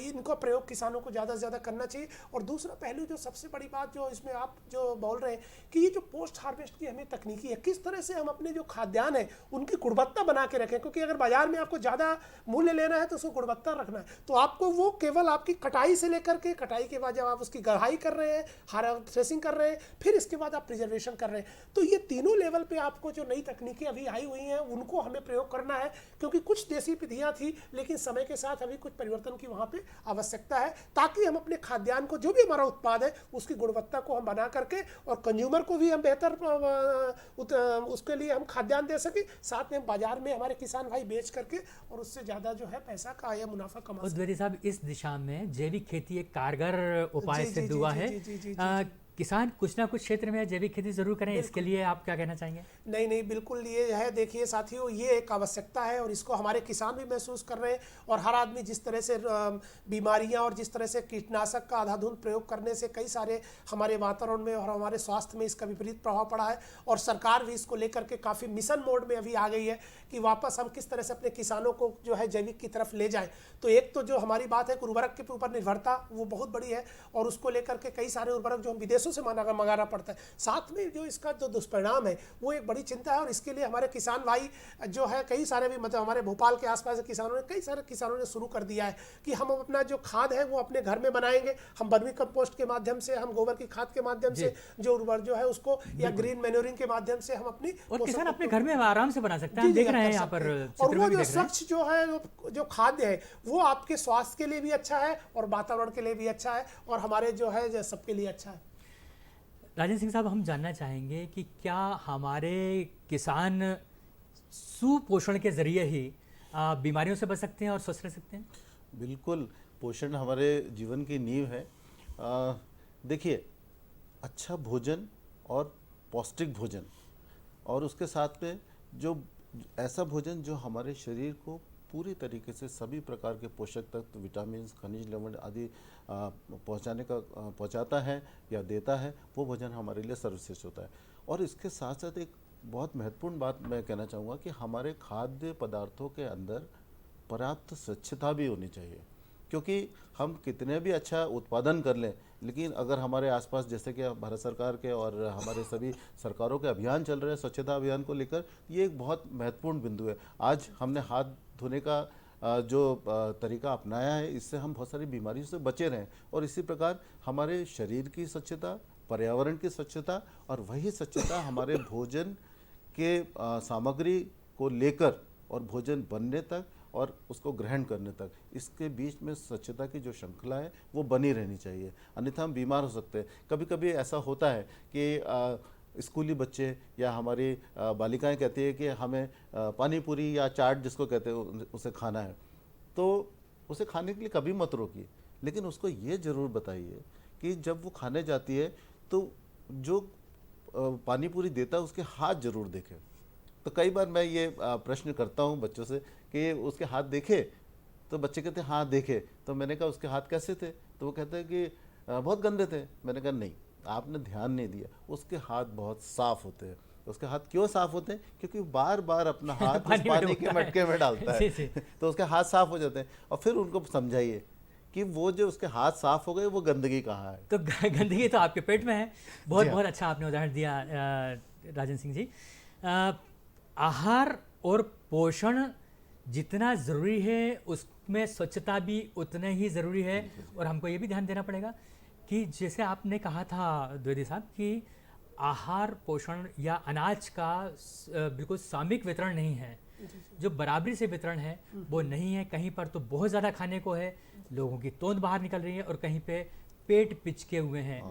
इनको प्रयोग किसानों को ज़्यादा से ज़्यादा करना चाहिए। और दूसरा पहलू जो सबसे बड़ी बात जो इसमें आप जो बोल रहे हैं कि ये जो पोस्ट हार्वेस्ट की हमें तकनीकी है, किस तरह से हम अपने जो खाद्यान्न है उनकी गुणवत्ता बना के रखें। क्योंकि अगर बाजार में आपको ज़्यादा मूल्य लेना है तो उसको गुणवत्ता रखना है तो आपको वो केवल आपकी कटाई से लेकर के कटाई के बाद जब आप उसकी गढ़ाई कर रहे हैं, थ्रेसिंग कर रहे हैं, फिर इसके बाद आप प्रिजर्वेशन कर रहे हैं, तो ये तीनों लेवल पे आपको जो नई तकनीकें अभी आई हुई हैं उनको हमें प्रयोग करना है। क्योंकि कुछ देसी विधियाँ थी लेकिन समय के साथ अभी कुछ परिवर्तन की वहाँ पे आवश्यकता है ताकि हम अपने खाद्यान्न को जो भी हमारा उत्पाद है उसकी गुणवत्ता को हम बना करके और कंज्यूमर को भी हम बेहतर उसके लिए हम खाद्यान्न दे सकें, साथ में बाजार में हमारे किसान भाई बेच करके और उससे ज़्यादा जो है पैसा का या मुनाफा कमा सकें। द्विवेदी साहब, इस दिशा में जैविक खेती एक कारगर उपाय सिद्ध हुआ है। किसान कुछ ना कुछ क्षेत्र में जैविक खेती जरूर करें, इसके लिए आप क्या कहना चाहेंगे? नहीं, बिल्कुल ये है। देखिए साथियों, ये एक आवश्यकता है और इसको हमारे किसान भी महसूस कर रहे हैं और हर आदमी जिस तरह से बीमारियां और जिस तरह से कीटनाशक का अंधाधुंध प्रयोग करने से कई सारे हमारे वातावरण में और हमारे स्वास्थ्य में इसका विपरीत प्रभाव पड़ा है और सरकार भी इसको लेकर के काफ़ी मिशन मोड में अभी आ गई है कि वापस हम किस तरह से अपने किसानों को जो है जैविक की तरफ ले जाएं। तो एक तो जो हमारी बात है उर्वरक के ऊपर निर्भरता वो बहुत बड़ी है और उसको लेकर के कई सारे उर्वरक जो हम विदेश विदेशों से मंगाना पड़ता है। साथ में जो इसका जो दुष्परिणाम है वो एक बड़ी चिंता है, और इसके लिए हमारे किसान भाई जो है कई सारे भी मतलब हमारे भोपाल के आसपास के किसानों ने कई सारे किसानों ने शुरू कर दिया है कि हम अपना जो खाद है वो अपने घर में बनाएंगे, हम वर्मी कंपोस्ट के माध्यम से, हम गोबर की खाद के माध्यम से जो उर्वर जो है उसको, या ग्रीन मैन्योरिंग के माध्यम से हम अपनी और किसान अपने घर में आराम से बना सकते हैं। हम देख रहे हैं यहाँ पर और वो जो स्वच्छ जो है जो खाद्य है वो आपके स्वास्थ्य के लिए भी अच्छा है और वातावरण के लिए भी अच्छा है और हमारे जो है सबके लिए अच्छा है। राजेंद्र सिंह साहब, हम जानना चाहेंगे कि क्या हमारे किसान सुपोषण के जरिए ही बीमारियों से बच सकते हैं और स्वस्थ रह सकते हैं? बिल्कुल, पोषण हमारे जीवन की नींव है। देखिए, अच्छा भोजन और पौष्टिक भोजन, और उसके साथ में जो ऐसा भोजन जो हमारे शरीर को पूरी तरीके से सभी प्रकार के पोषक तत्व, विटामिन, खनिज लवण आदि पहुंचाता है या देता है, वो भोजन हमारे लिए सर्वश्रेष्ठ होता है। और इसके साथ साथ एक बहुत महत्वपूर्ण बात मैं कहना चाहूँगा कि हमारे खाद्य पदार्थों के अंदर पर्याप्त स्वच्छता भी होनी चाहिए, क्योंकि हम कितने भी अच्छा उत्पादन कर लें, लेकिन अगर हमारे आसपास, जैसे कि भारत सरकार के और हमारे सभी सरकारों के अभियान चल रहे हैं स्वच्छता अभियान को लेकर, ये एक बहुत महत्वपूर्ण बिंदु है। आज हमने हाथ धोने का जो तरीका अपनाया है, इससे हम बहुत सारी बीमारियों से बचे रहें। और इसी प्रकार हमारे शरीर की स्वच्छता, पर्यावरण की स्वच्छता, और वही स्वच्छता हमारे भोजन के सामग्री को लेकर और भोजन बनने तक और उसको ग्रहण करने तक, इसके बीच में स्वच्छता की जो श्रृंखला है वो बनी रहनी चाहिए, अन्यथा हम बीमार हो सकते हैं। कभी कभी ऐसा होता है कि स्कूली बच्चे या हमारी बालिकाएं कहती है कि हमें पानी पूरी या चाट जिसको कहते हैं उसे खाना है, तो उसे खाने के लिए कभी मत रोकिए, लेकिन उसको ये ज़रूर बताइए कि जब वो खाने जाती है तो जो पानी पूरी देता है उसके हाथ जरूर देखे। तो कई बार मैं ये प्रश्न करता हूँ बच्चों से कि उसके हाथ देखे, तो बच्चे कहते हैं हाँ देखे। तो मैंने कहा उसके हाथ कैसे थे? तो वो कहते हैं कि बहुत गंदे थे। मैंने कहा नहीं, आपने ध्यान नहीं दिया, उसके हाथ बहुत साफ होते हैं। उसके हाथ क्यों साफ होते हैं? क्योंकि बार बार अपना हाथ उस पानी के मटके में डालता है तो उसके हाथ साफ हो जाते हैं। और फिर उनको समझाइए कि वो जो उसके हाथ साफ हो गए वो गंदगी कहाँ है। तो गंदगी तो आपके पेट में है। बहुत बहुत अच्छा आपने उदाहरण दिया राजेंद्र सिंह जी। आहार और पोषण जितना ज़रूरी है उसमें स्वच्छता भी उतना ही ज़रूरी है। और हमको ये भी ध्यान देना पड़ेगा कि जैसे आपने कहा था द्विवेदी साहब कि आहार पोषण या अनाज का बिल्कुल सामूहिक वितरण नहीं है, जो बराबरी से वितरण है वो नहीं है। कहीं पर तो बहुत ज़्यादा खाने को है, लोगों की तोंद बाहर निकल रही है, और कहीं पे पेट पिचके हुए हैं।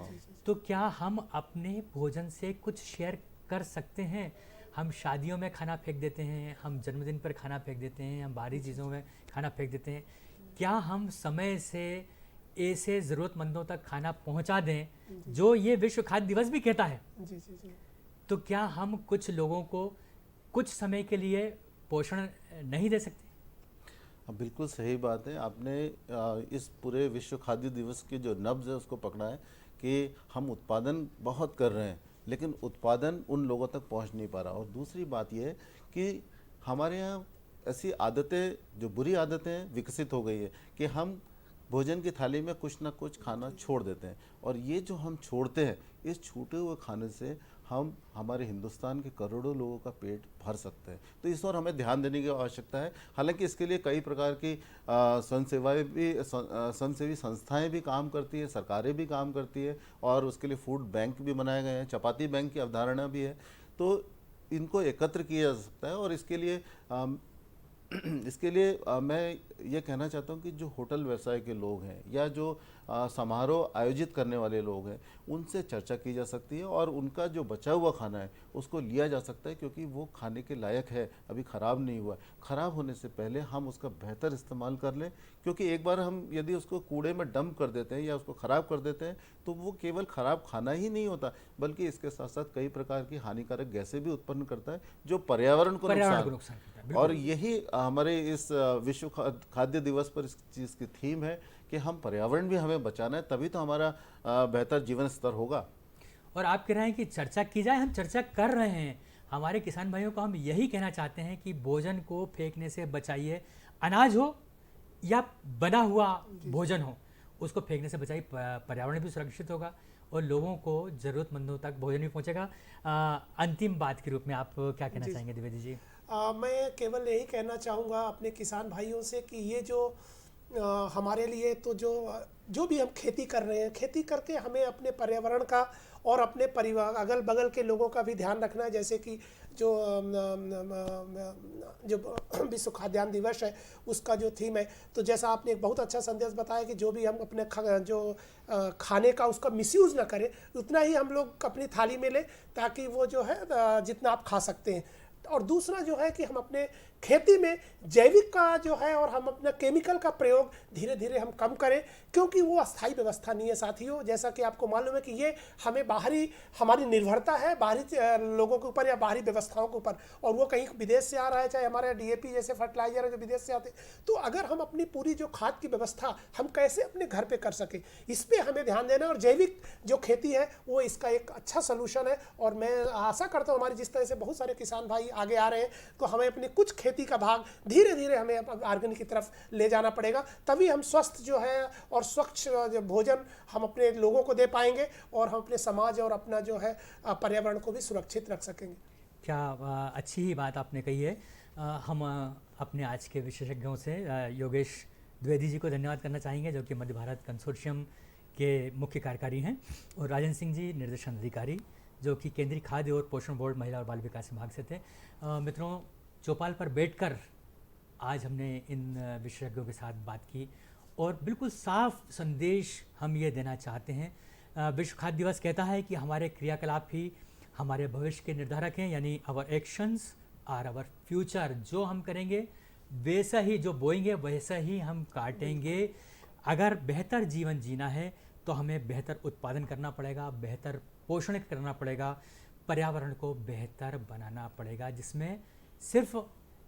तो क्या हम अपने भोजन से कुछ शेयर कर सकते हैं? हम शादियों में खाना फेंक देते हैं, हम जन्मदिन पर खाना फेंक देते हैं, हम बाहरी चीज़ों में खाना फेंक देते हैं। क्या हम समय से ऐसे ज़रूरतमंदों तक खाना पहुंचा दें जो ये विश्व खाद्य दिवस भी कहता है? जी जी जी। तो क्या हम कुछ लोगों को कुछ समय के लिए पोषण नहीं दे सकते? बिल्कुल सही बात है। आपने इस पूरे विश्व खाद्य दिवस की जो नब्ज़ है उसको पकड़ा है कि हम उत्पादन बहुत कर रहे हैं, लेकिन उत्पादन उन लोगों तक पहुंच नहीं पा रहा। और दूसरी बात यह है कि हमारे यहाँ ऐसी आदतें, जो बुरी आदतें विकसित हो गई है कि हम भोजन की थाली में कुछ ना कुछ खाना छोड़ देते हैं। और ये जो हम छोड़ते हैं, इस छूटे हुए खाने से हम हमारे हिंदुस्तान के करोड़ों लोगों का पेट भर सकते हैं। तो इस ओर हमें ध्यान देने की आवश्यकता है। हालांकि इसके लिए कई प्रकार की स्वयंसेवी संस्थाएं भी काम करती है, सरकारें भी काम करती है, और उसके लिए फूड बैंक भी बनाए गए हैं, चपाती बैंक की अवधारणा भी है। तो इनको एकत्र किया जा सकता है। और इसके लिए मैं ये कहना चाहता हूँ कि जो होटल व्यवसाय के लोग हैं या जो समारोह आयोजित करने वाले लोग हैं, उनसे चर्चा की जा सकती है और उनका जो बचा हुआ खाना है उसको लिया जा सकता है, क्योंकि वो खाने के लायक है, अभी ख़राब नहीं हुआ है। ख़राब होने से पहले हम उसका बेहतर इस्तेमाल कर लें, क्योंकि एक बार हम यदि उसको कूड़े में डंप कर देते हैं या उसको ख़राब कर देते हैं तो वो केवल ख़राब खाना ही नहीं होता, बल्कि इसके साथ साथ कई प्रकार की हानिकारक गैसें भी उत्पन्न करता है जो पर्यावरण को नुकसान करता है। और यही हमारे इस विश्व खाद्य दिवस पर इस चीज़ की थीम है कि हम पर्यावरण भी हमें बचाना है, तभी तो हमारा बेहतर जीवन स्तर होगा। और आप कह रहे हैं कि चर्चा की जाए, हम चर्चा कर रहे हैं। हमारे किसान भाइयों को हम यही कहना चाहते हैं कि भोजन को फेंकने से बचाइए। अनाज हो या बना हुआ भोजन हो, उसको फेंकने से बचाइए, पर्यावरण भी सुरक्षित होगा और लोगों को ज़रूरतमंदों तक भोजन भी पहुंचेगा। अंतिम बात के रूप में आप क्या कहना चाहेंगे द्विवेदी जी? मैं केवल यही कहना चाहूँगा अपने किसान भाइयों से कि ये जो हमारे लिए तो जो भी हम खेती कर रहे हैं, खेती करके हमें अपने पर्यावरण का और अपने परिवार अगल बगल के लोगों का भी ध्यान रखना है। जैसे कि जो विश्व खाद्यान्न दिवस है उसका जो थीम है, तो जैसा आपने एक बहुत अच्छा संदेश बताया कि जो भी हम अपने खाने का उसका मिसयूज़ ना करें, उतना ही हम लोग अपनी थाली में लें ताकि वो जो है जितना आप खा सकते हैं। और दूसरा जो है कि हम अपने खेती में जैविक का जो है और हम अपना केमिकल का प्रयोग धीरे धीरे हम कम करें, क्योंकि वो अस्थायी व्यवस्था नहीं है साथियों। जैसा कि आपको मालूम है कि ये हमें हमारी निर्भरता है बाहरी लोगों के ऊपर या बाहरी व्यवस्थाओं के ऊपर, और वो कहीं विदेश से आ रहा है, चाहे हमारे DAP जैसे फर्टिलाइजर है जो विदेश से आते हैं। तो अगर हम अपनी पूरी जो खाद की व्यवस्था हम कैसे अपने घर पर कर सकें, इस पर हमें ध्यान देना। और जैविक जो खेती है वो इसका एक अच्छा सलूशन है। और मैं आशा करता हूँ हमारी जिस तरह से बहुत सारे किसान भाई आगे आ रहे हैं, तो हमें अपनी कुछ खेती का भाग धीरे धीरे हमें ऑर्गेनिक की तरफ ले जाना पड़ेगा, तभी हम स्वस्थ जो है और स्वच्छ जो भोजन हम अपने लोगों को दे पाएंगे और हम अपने समाज और अपना जो है पर्यावरण को भी सुरक्षित रख सकेंगे। क्या अच्छी ही बात आपने कही है। हम अपने आज के विशेषज्ञों से योगेश द्विवेदी जी को धन्यवाद करना चाहेंगे, जो कि मध्य भारत कंसोर्शियम के मुख्य कार्यकारी हैं, और राजन सिंह जी निर्देशन अधिकारी, जो कि केंद्रीय खाद्य और पोषण बोर्ड महिला और बाल विकास विभाग से थे। मित्रों, चौपाल पर बैठकर आज हमने इन विशेषज्ञों के साथ बात की और बिल्कुल साफ संदेश हम ये देना चाहते हैं। विश्व खाद्य दिवस कहता है कि हमारे क्रियाकलाप ही हमारे भविष्य के निर्धारक हैं, यानी our actions are our future. जो हम करेंगे वैसा ही, जो बोएंगे वैसा ही हम काटेंगे। अगर बेहतर जीवन जीना है तो हमें बेहतर उत्पादन करना पड़ेगा, बेहतर पोषण करना पड़ेगा, पर्यावरण को बेहतर बनाना पड़ेगा, जिसमें सिर्फ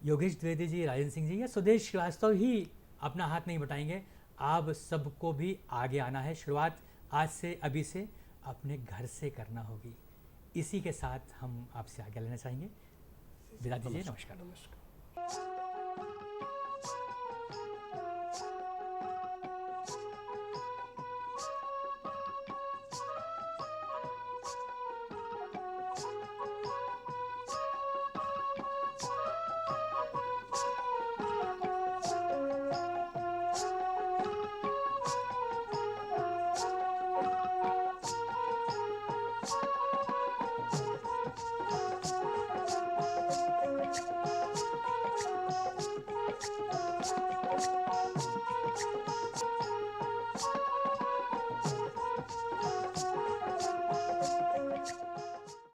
योगेश द्विवेदी जी, राजन सिंह जी या सुदेश श्रीवास्तव ही अपना हाथ नहीं बटाएंगे। आप सबको भी आगे आना है। शुरुआत आज से, अभी से अपने घर से करना होगी। इसी के साथ हम आपसे आगे लेना चाहेंगे। विदा दीजिए। नमस्कार।